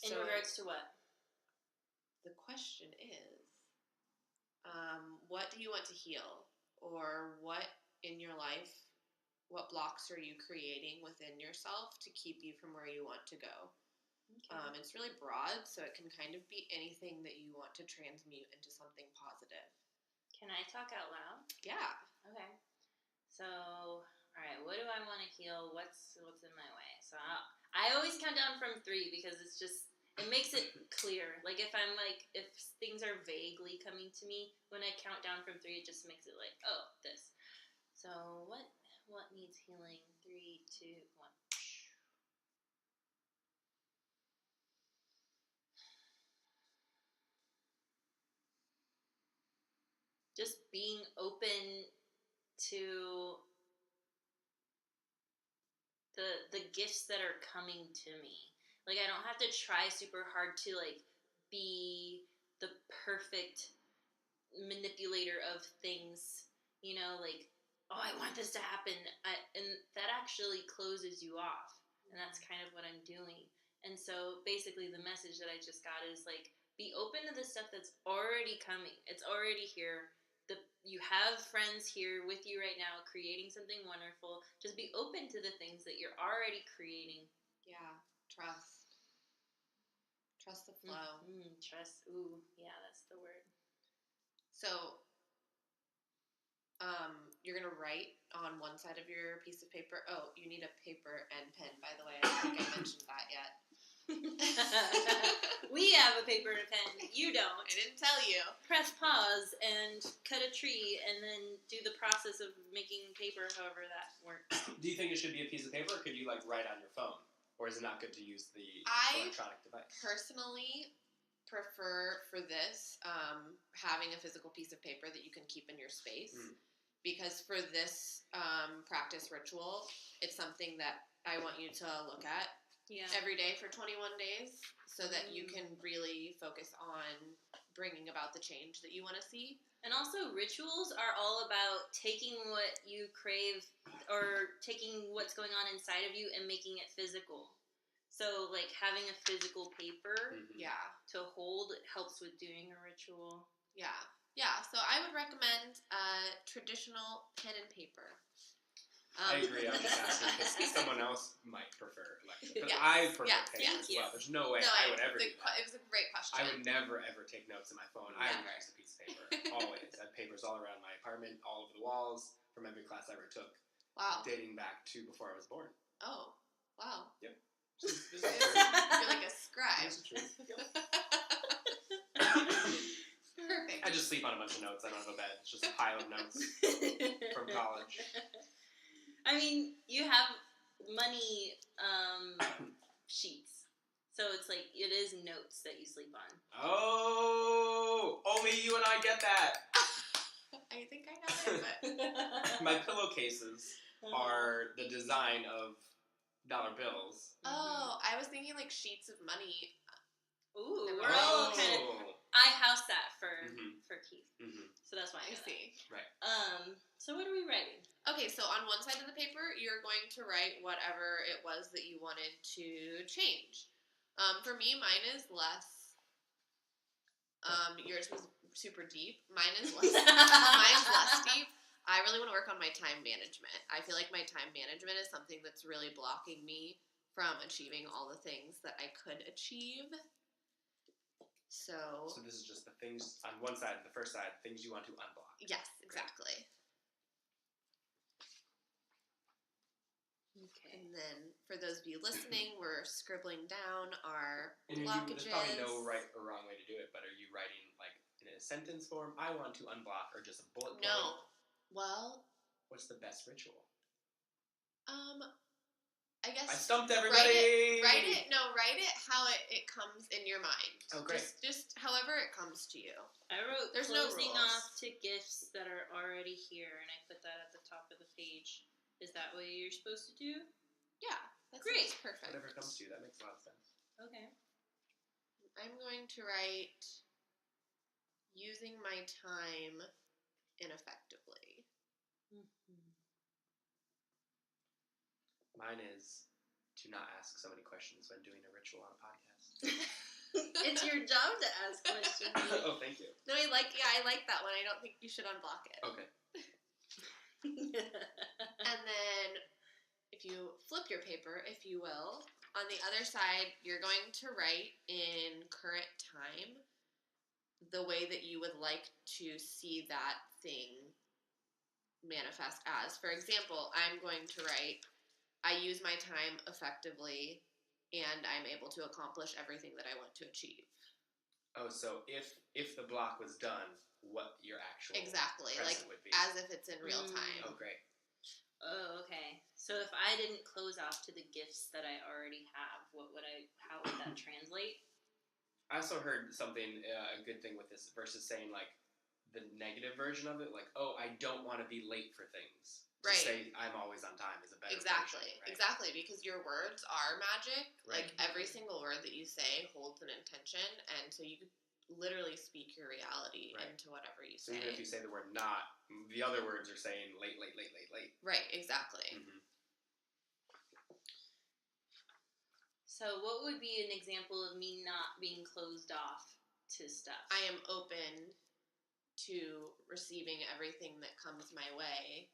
In regards to what? The question is, what do you want to heal? Or what in your life, what blocks are you creating within yourself to keep you from where you want to go? Okay. It's really broad, so it can kind of be anything that you want to transmute into something positive. Can I talk out loud? Yeah. Okay. So, all right, what do I want to heal? What's in my way? So I always count down from 3 because it makes it clear. Like if things are vaguely coming to me, when I count down from 3, it just makes it like, oh, this. So what needs healing? 3, 2, 1. Just being open to the gifts that are coming to me. Like I don't have to try super hard to like be the perfect manipulator of things, like, oh, I want this to happen, and that actually closes you off, and that's kind of what I'm doing. And so basically the message that I just got is like, be open to the stuff that's already coming. It's already here. You have friends here with you right now creating something wonderful. Just be open to the things that you're already creating. Yeah, trust the flow. Trust. Ooh, yeah, that's the word. So you're going to write on one side of your piece of paper. Oh, you need a paper and pen, by the way. I don't think I mentioned that yet. We have a paper and a pen. You don't. I didn't tell you. Press pause and cut a tree and then do the process of making paper, however that works. Do you think it should be a piece of paper, or could you write on your phone? Or is it not good to use the electronic device? I personally prefer for this having a physical piece of paper that you can keep in your space. Because for this practice ritual, it's something that I want you to look at every day for 21 days so that you can really focus on bringing about the change that you want to see. And also, rituals are all about taking what you crave or taking what's going on inside of you and making it physical. So, like, having a physical paper to hold helps with doing a ritual. Yeah. So I would recommend traditional pen and paper. I agree. I'm just asking because someone else might prefer electric. But I prefer pen as well. There's no way I would ever do that. It was a great question. I would never, ever take notes in my phone. I would use a piece of paper. Always. I have papers all around my apartment, all over the walls, from every class I ever took. Wow. Dating back to before I was born. Oh, wow. Yep. You're like a scribe. This is true. Yep. Perfect. I just sleep on a bunch of notes. I don't have a bed. It's just a pile of notes from college. I mean, you have money sheets. So it's like, it is notes that you sleep on. Oh! Only you and I get that! I think I got it, but... My pillowcases are the design of dollar bills. Oh, I was thinking like sheets of money. Ooh, we're all kind of... I house that for Keith. So that's why I see. Right. So what are we writing? Okay, so on one side of the paper, you're going to write whatever it was that you wanted to change. For me, mine is less. Yours was super deep. Mine is less. Mine's less deep. I really want to work on my time management. I feel like my time management is something that's really blocking me from achieving all the things that I could achieve. So this is just the things on one side, the first side, things you want to unblock. Yes, exactly. Okay. And then for those of you listening, we're scribbling down our and blockages. There's probably no right or wrong way to do it, but are you writing like in a sentence form, I want to unblock, or just a bullet point? No. Well, what's the best ritual? I guess I stumped everybody. Write it how it comes in your mind. Oh, great. Just however it comes to you. I wrote There's closing no rules. off to gifts that are already here, and I put that at the top of the page. Is that what you're supposed to do? Yeah, that's great. Perfect. Whatever comes to you, that makes a lot of sense. Okay. I'm going to write using my time ineffectively. Mm-hmm. Mine is to not ask so many questions when doing a ritual on a podcast. It's your job to ask questions. Oh, thank you. No, I like that one. I don't think you should unblock it. Okay. And then if you flip your paper, if you will, on the other side, you're going to write in current time the way that you would like to see that thing manifest as. For example, I'm going to write, I use my time effectively and I'm able to accomplish everything that I want to achieve. Oh, so if the block was done, what your actual exactly present like would be. as if it's in real time. Oh, great. Oh, okay. So if I didn't close off to the gifts that I already have, how would that translate? I also heard something, a good thing with this versus saying like the negative version of it, like, oh, I don't want to be late for things. To Right. say I'm always on time is a better Exactly. version, right? Exactly, because your words are magic. Right. Like every single word that you say holds an intention, and so you could literally speak your reality into whatever you So say. even if you say the word not, the other words are saying late, late, late, late, late. Right, exactly. Mm-hmm. So what would be an example of me not being closed off to stuff? I am open to receiving everything that comes my way,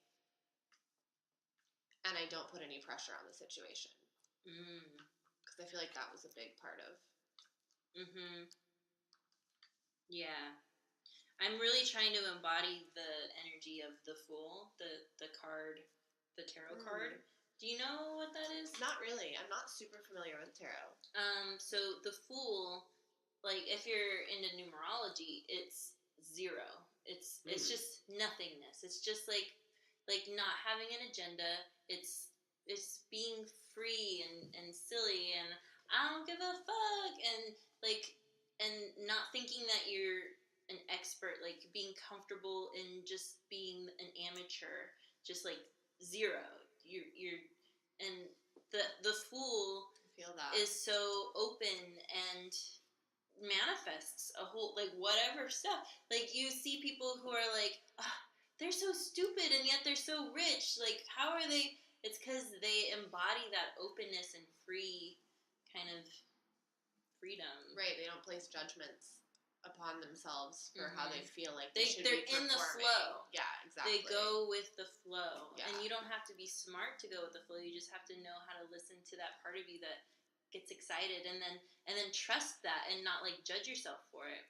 and I don't put any pressure on the situation. Because I feel like that was a big part of. Yeah. I'm really trying to embody the energy of the Fool, the card, the tarot card. Do you know what that is? Not really. I'm not super familiar with tarot. So the Fool, like if you're into numerology, it's 0. It's just nothingness. It's just like not having an agenda. It's being free and silly and I don't give a fuck and not thinking that you're an expert, like being comfortable in just being an amateur, just like 0. You're and the Fool I feel that is so open and manifests a whole like whatever stuff. Like you see people who are like, they're so stupid and yet they're so rich. Like how are they? It's because they embody that openness and free kind of freedom. Right. They don't place judgments upon themselves for how they feel like they're be in the flow. Yeah, exactly. They go with the flow, yeah. And you don't have to be smart to go with the flow. You just have to know how to listen to that part of you that gets excited, and then trust that and not like judge yourself for it.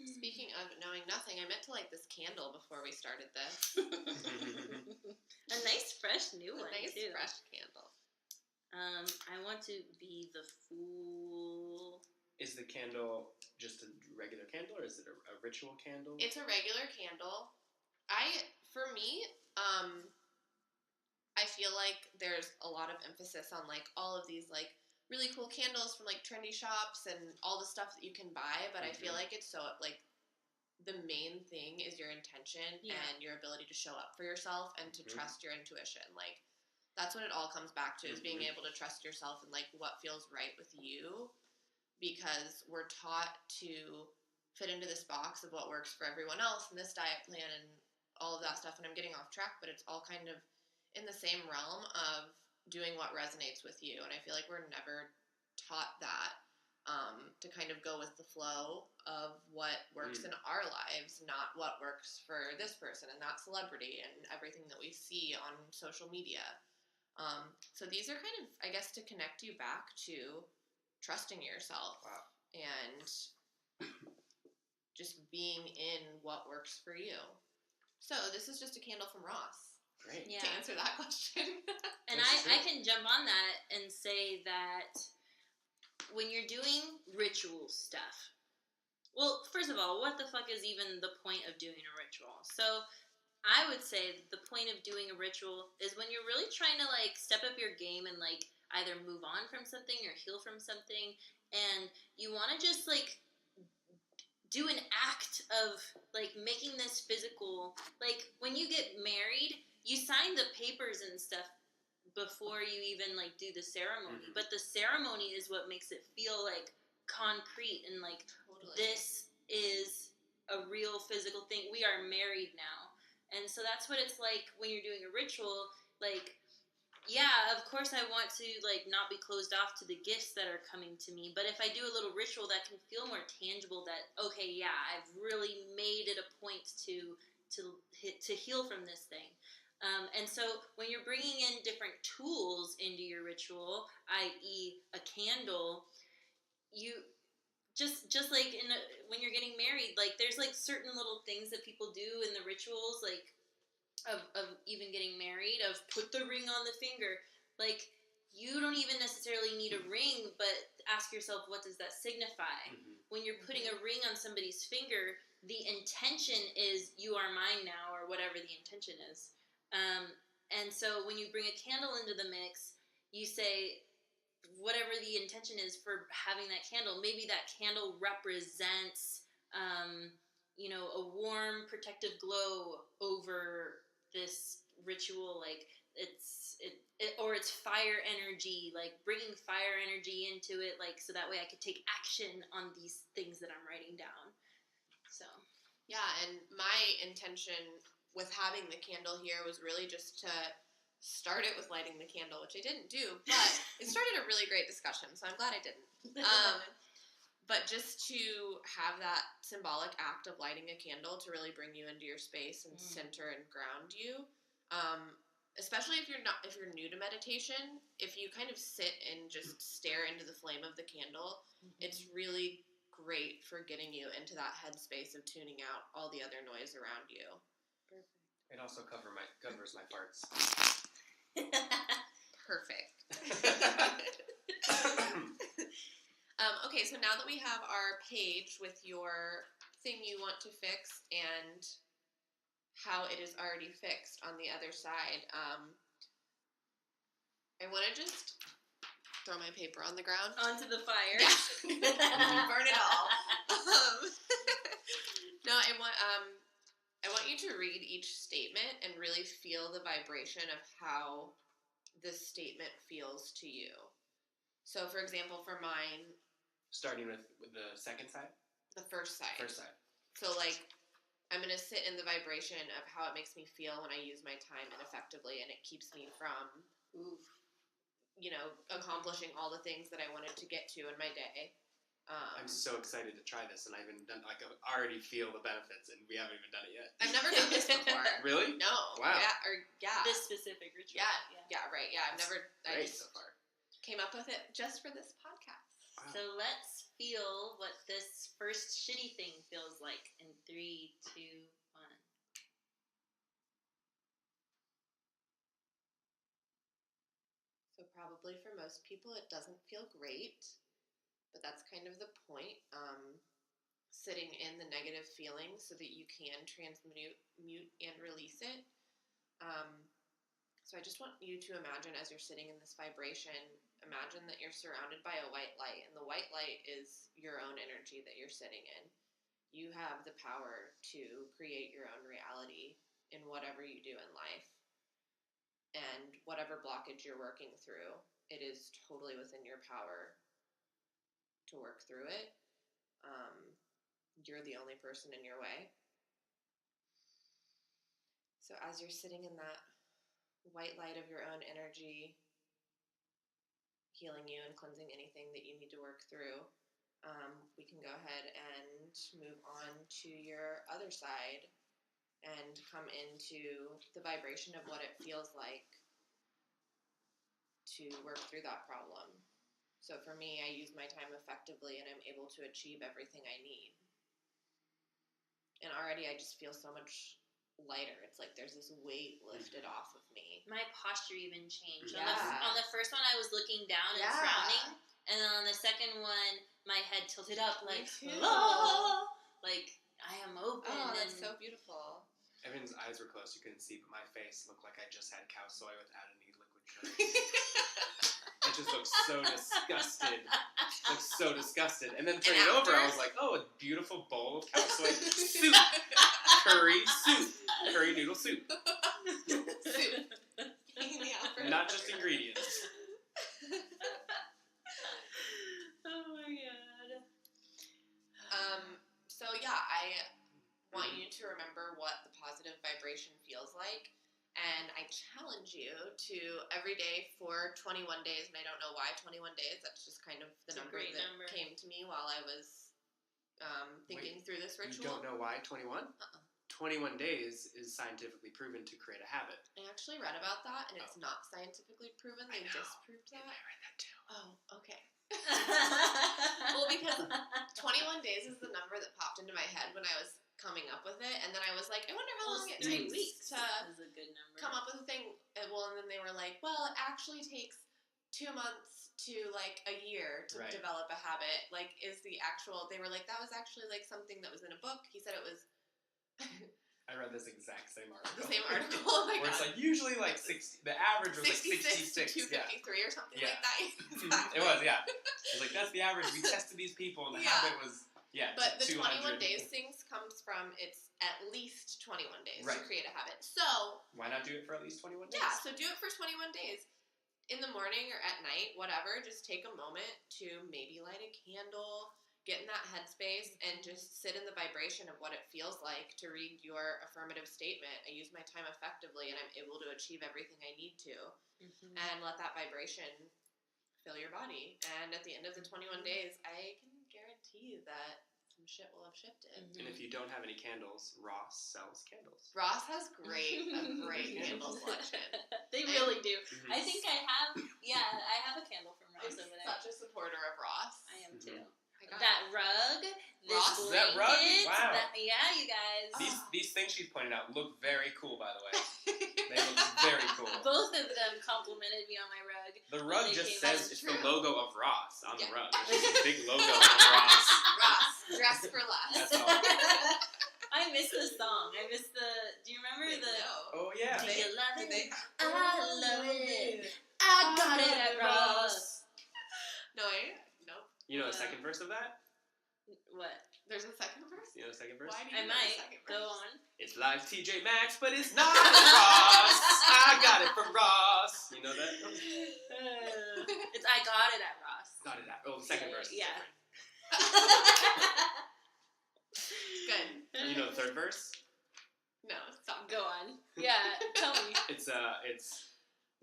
Speaking of knowing nothing, I meant to light this candle before we started this. A nice fresh new one. Nice too. fresh candle. I want to be the Fool. Is the candle just a regular candle, or is it a ritual candle? It's a regular candle. For me, I feel like there's a lot of emphasis on like all of these like really cool candles from like trendy shops and all the stuff that you can buy, but I feel like it's so like the main thing is your intention and your ability to show up for yourself and to trust your intuition. Like that's what it all comes back to, is being able to trust yourself and like what feels right with you. Because we're taught to fit into this box of what works for everyone else and this diet plan and all of that stuff. And I'm getting off track, but it's all kind of in the same realm of doing what resonates with you. And I feel like we're never taught that, to kind of go with the flow of what works in our lives, not what works for this person and that celebrity and everything that we see on social media. So these are kind of, I guess, to connect you back to trusting yourself and just being in what works for you. So this is just a candle from Ross. Great. Yeah. To answer that question. And I can jump on that and say that when you're doing ritual stuff, well, first of all, what the fuck is even the point of doing a ritual? So I would say that the point of doing a ritual is when you're really trying to like step up your game and like either move on from something or heal from something, and you want to just like do an act of like making this physical. Like when you get married, you sign the papers and stuff before you even like do the ceremony. Mm-hmm. But the ceremony is what makes it feel like concrete and like this is a real physical thing. We are married now. And so that's what it's like when you're doing a ritual. Like, yeah, of course I want to like not be closed off to the gifts that are coming to me, but if I do a little ritual that can feel more tangible, that okay, yeah, I've really made it a point to heal from this thing. And so when you're bringing in different tools into your ritual, i.e. a candle, you just like when you're getting married, like there's like certain little things that people do in the rituals, like of even getting married, of put the ring on the finger. Like, you don't even necessarily need a ring, but ask yourself, what does that signify? Mm-hmm. When you're putting a ring on somebody's finger, the intention is, you are mine now, or whatever the intention is. And so when you bring a candle into the mix, you say, whatever the intention is for having that candle, maybe that candle represents, a warm, protective glow over this ritual, like or it's fire energy, like bringing fire energy into it, like so that way I could take action on these things that I'm writing down. So yeah, and my intention with having the candle here was really just to start it with lighting the candle, which I didn't do, but it started a really great discussion, so I'm glad I didn't. But just to have that symbolic act of lighting a candle to really bring you into your space and center and ground you, especially if you're new to meditation, if you kind of sit and just stare into the flame of the candle, it's really great for getting you into that headspace of tuning out all the other noise around you. Perfect. It also covers my farts. Perfect. Okay, so now that we have our page with your thing you want to fix and how it is already fixed on the other side, I want to just throw my paper on the ground. Onto the fire. Yeah. Burn it all. No, I want you to read each statement and really feel the vibration of how this statement feels to you. So, for example, for mine... Starting with the second side? The first side. First side. So, like, I'm going to sit in the vibration of how it makes me feel when I use my time ineffectively, and it keeps me from, accomplishing all the things that I wanted to get to in my day. I'm so excited to try this, and I already feel the benefits, and we haven't even done it yet. I've never done this before. Really? No. Wow. Yeah. This specific ritual. Yeah, right. Yeah, I Great just so far. Came up with it just for this podcast. Wow. So let's feel what this first shitty thing feels like in 3, 2, 1. So probably for most people it doesn't feel great, but that's kind of the point. Sitting in the negative feelings so that you can transmute and release it. So I just want you to imagine, as you're sitting in this vibration, imagine that you're surrounded by a white light, and the white light is your own energy that you're sitting in. You have the power to create your own reality in whatever you do in life. And whatever blockage you're working through, it is totally within your power to work through it. You're the only person in your way. So as you're sitting in that white light of your own energy, healing you and cleansing anything that you need to work through, we can go ahead and move on to your other side and come into the vibration of what it feels like to work through that problem. So for me, I use my time effectively and I'm able to achieve everything I need. And already I just feel so much lighter. It's like there's this weight lifted off of me. My posture even changed. Yeah. On the first one, I was looking down and frowning, and then on the second one, my head tilted up like, oh, like I am open. Oh, that's so beautiful. Evan's eyes were closed, you couldn't see, but my face looked like I just had cow soy without any liquid curry. It just looked so disgusted. And then turning it over, I was like, oh, a beautiful bowl of cow soy soup. Curry noodle soup. Soup. Hanging out for not just ingredients. Oh my god. So yeah, I want you to remember what the positive vibration feels like. And I challenge you to every day for 21 days, and I don't know why 21 days. That's just kind of the number that came to me while I was thinking through this ritual. You don't know why 21? 21 days is scientifically proven to create a habit. I actually read about that, and it's not scientifically proven. They disproved that. I read that too. Oh, okay. Well, because 21 days is the number that popped into my head when I was coming up with it, and then I was like, I wonder how long it takes weeks to is a good number. come up with a thing. And then they were like, well, it actually takes 2 months to like a year to develop a habit. Like, they were like, that was actually like something that was in a book. He said it was. I read this exact same article. The same article? Oh my God. Where it's like usually like 60, the average was like 66 to 253 or something like that. Exactly. It was, yeah. It was like, that's the average. We tested these people and the habit was, But the 200. 21 days things comes from it's at least 21 days to create a habit. So. Why not do it for at least 21 days? Yeah, so do it for 21 days. In the morning or at night, whatever, just take a moment to maybe light a candle, get in that headspace, and just sit in the vibration of what it feels like to read your affirmative statement. I use my time effectively, and I'm able to achieve everything I need to. And let that vibration fill your body. And at the end of the 21 days, I can guarantee that some shit will have shifted. And if you don't have any candles, Ross sells candles. Ross has a great candle selection. They really do. I think I have a candle from Ross over there. Such a supporter of Ross. I am too. That rug, this Ross, blanket, that rug? Wow. You guys. These things she's pointed out look very cool, by the way. They look very cool. Both of them complimented me on my rug. The rug just says it's the logo of Ross on the rug. It's just a big logo of Ross. Ross, dress for less. That's all. I miss the song. I miss the. Do you remember the? Oh yeah. Do you love it? I love it. I got it at Ross. Nope. You know the second verse of that? What? There's a second verse? You know the second verse? Why do you know the second verse? Go on. It's like TJ Maxx, but it's not Ross. I got it from Ross. You know that? It's I got it at Ross. Got it at. Oh, the second verse. Yeah. Good. You know the third verse? No, stop. Go on. Yeah, tell me. It's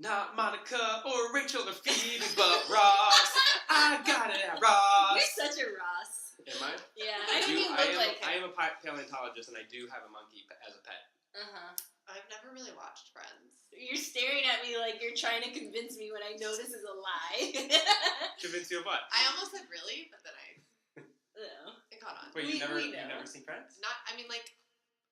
not Monica or Rachel or Phoebe, but Ross. I got it at Ross. You're such a Ross. Am I? Yeah, I think you look like him. I am a paleontologist, and I do have a monkey as a pet. I've never really watched Friends. You're staring at me like you're trying to convince me when I know this is a lie. Convince you of what? I almost said really, but then it caught on. Wait, you've never seen Friends? Like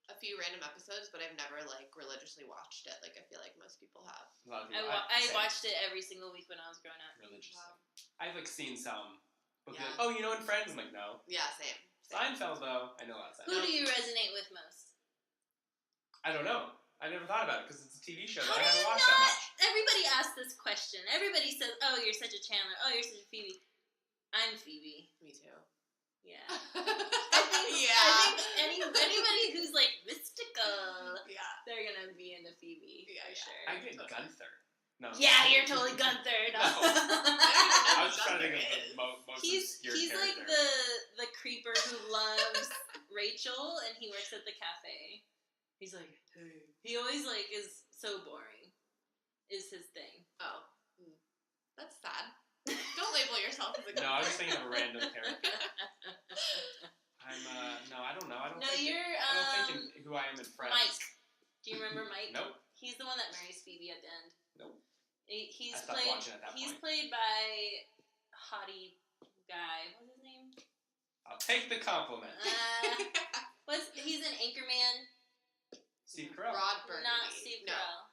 a few random episodes, but I've never like religiously watched it. Like I feel like most people have. A lot of people. I watched it every single week when I was growing up. Religiously. Wow. I've like seen some. Yeah. Like, oh, you know in Friends? I'm like, no. Yeah, same. Seinfeld though, I know that. Who do you resonate with most? I don't know. I never thought about it because it's a TV show that How I haven't do you watched that much. Everybody asks this question. Everybody says, "Oh, you're such a Chandler. Oh, you're such a Phoebe." I'm Phoebe. Me too. Yeah. I think anybody who's like mystical, they're gonna be into Phoebe for sure. I get Gunther. No. Yeah, you're totally Gunther. No. I was just trying to think of the most obscure He's character. like the creeper who loves Rachel, and he works at the cafe. He's like, hey. He always like is so boring. Is his thing. Oh, that's sad. Don't label yourself as a Gunther. No, I was thinking of a random character. I don't know. I don't think who I am in Friends. Mike. Do you remember Mike? Nope. He's the one that marries Phoebe at the end. Nope. He's I stopped watching at that He's point. played by hottie guy. What's his name? I'll take the compliment. He's an Anchorman. Steve Carell. Rod Burgundy. Not Steve Carell.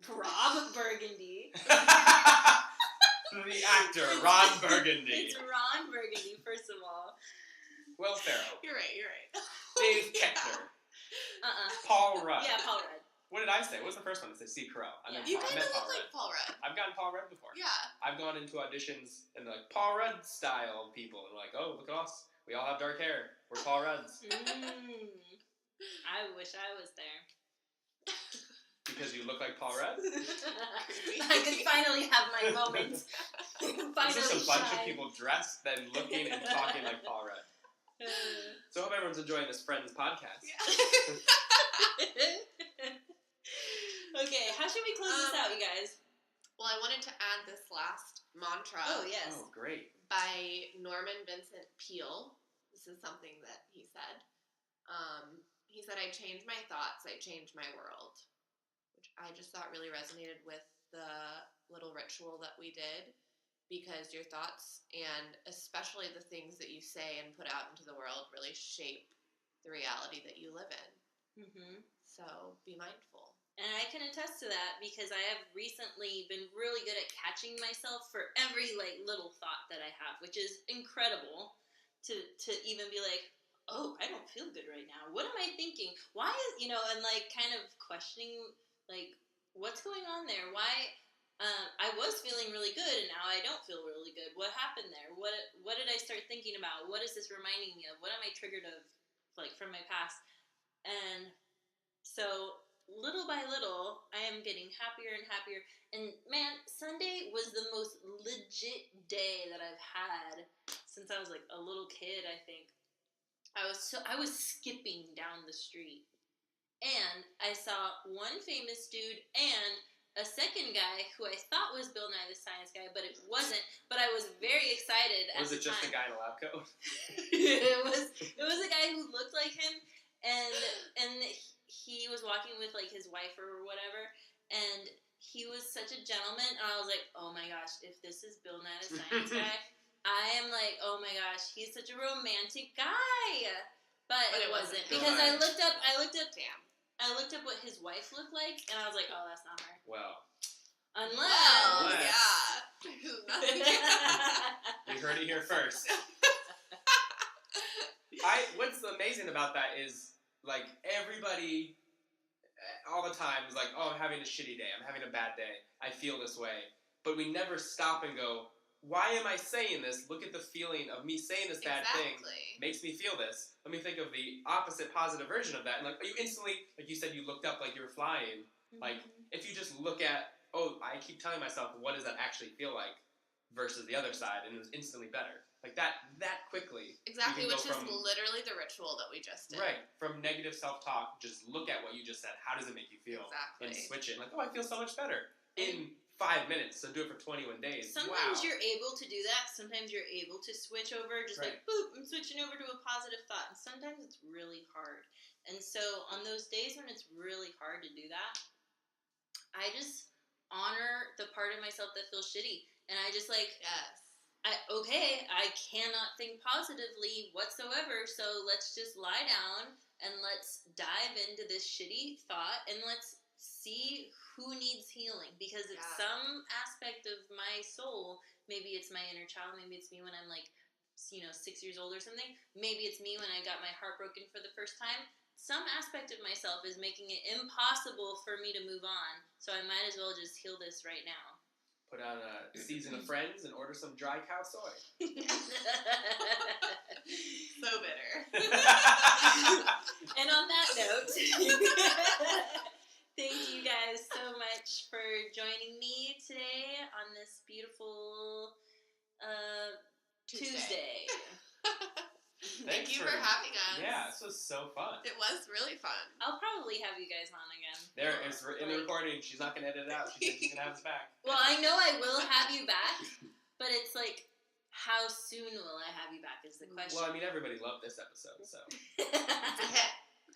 No. Rob Burgundy. The actor, Ron Burgundy. It's Ron Burgundy, first of all. Will Ferrell. You're right. Dave Kettner. Paul Rudd. Yeah, Paul Rudd. What did I say? What was the first one? It said Steve Carell. You kind of look like Paul Rudd. I've gotten Paul Rudd before. Yeah. I've gone into auditions and they're like Paul Rudd style people, and like, oh, look at us. We all have dark hair. We're Paul Rudds. I wish I was there. because you look like Paul Rudd. I could finally have my moment. This is a bunch of people dressed, then looking and talking like Paul Rudd. So I hope everyone's enjoying this Friends podcast. Yeah. Okay, how should we close this out, you guys? Well, I wanted to add this last mantra. Oh, yes. Oh, great. By Norman Vincent Peale. This is something that he said. He said, I change my thoughts, I change my world. Which I just thought really resonated with the little ritual that we did. Because your thoughts, and especially the things that you say and put out into the world, really shape the reality that you live in. Mm-hmm. So be mindful. And I can attest to that because I have recently been really good at catching myself for every little thought that I have, which is incredible to even be like, oh, I don't feel good right now. What am I thinking? Why is, and kind of questioning what's going on there? Why I was feeling really good and now I don't feel really good. What happened there? What did I start thinking about? What is this reminding me of? What am I triggered of from my past? And so little by little, I am getting happier and happier. And man, Sunday was the most legit day that I've had since I was a little kid, I think. I was skipping down the street. And I saw one famous dude and a second guy who I thought was Bill Nye the Science Guy, but it wasn't. But I was very excited at the time. Was it just a guy in a lab coat? It was a guy who looked like him, and he was walking with his wife or whatever, and he was such a gentleman. And I was like, oh my gosh, if this is Bill Nye the Science Guy, I am like, oh my gosh, he's such a romantic guy. But it wasn't because I looked up. Damn. I looked up what his wife looked like, and I was like, oh, that's not her. Well. Unless. Yeah. You heard it here first. What's amazing about that is, everybody all the time is like, oh, I'm having a shitty day. I'm having a bad day. I feel this way. But we never stop and go, why am I saying this? Look at the feeling of me saying this bad thing. Makes me feel this. Let me think of the opposite positive version of that. And you instantly, like you said, you looked up like you were flying. Mm-hmm. If you just look at, oh, I keep telling myself, what does that actually feel like? Versus the other side, and it was instantly better. That quickly. Exactly, which is literally the ritual that we just did. Right. From negative self-talk, just look at what you just said. How does it make you feel? Exactly. And switch it. Oh, I feel so much better. In 5 minutes, so do it for 21 days. Sometimes you're able to do that. Sometimes you're able to switch over, just boop, I'm switching over to a positive thought. And sometimes it's really hard. And so on those days when it's really hard to do that, I just honor the part of myself that feels shitty. And I just yes. I cannot think positively whatsoever, so let's just lie down and let's dive into this shitty thought and let's see who needs healing, because it's some aspect of my soul. Maybe it's my inner child, maybe it's me when I'm 6 years old or something, maybe it's me when I got my heart broken for the first time. Some aspect of myself is making it impossible for me to move on, so I might as well just heal this right now. Put on a season of Friends and order some dry cow soy. So bitter. And on that note, thank you guys so much for joining me today on this beautiful Tuesday. Thank you for having us. Yeah, this was so fun. It was really fun. I'll probably have you guys on again. There, it's in the recording. She's not going to edit it out. She said she's going to have us back. Well, I know I will have you back, but it's how soon will I have you back is the question. Well, everybody loved this episode, so.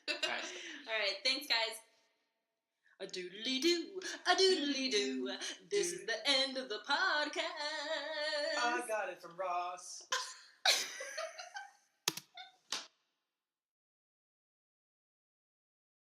Nice. All right, thanks, guys. A doodly-doo, a doodly-doo. This is the end of the podcast. I got it from Ross.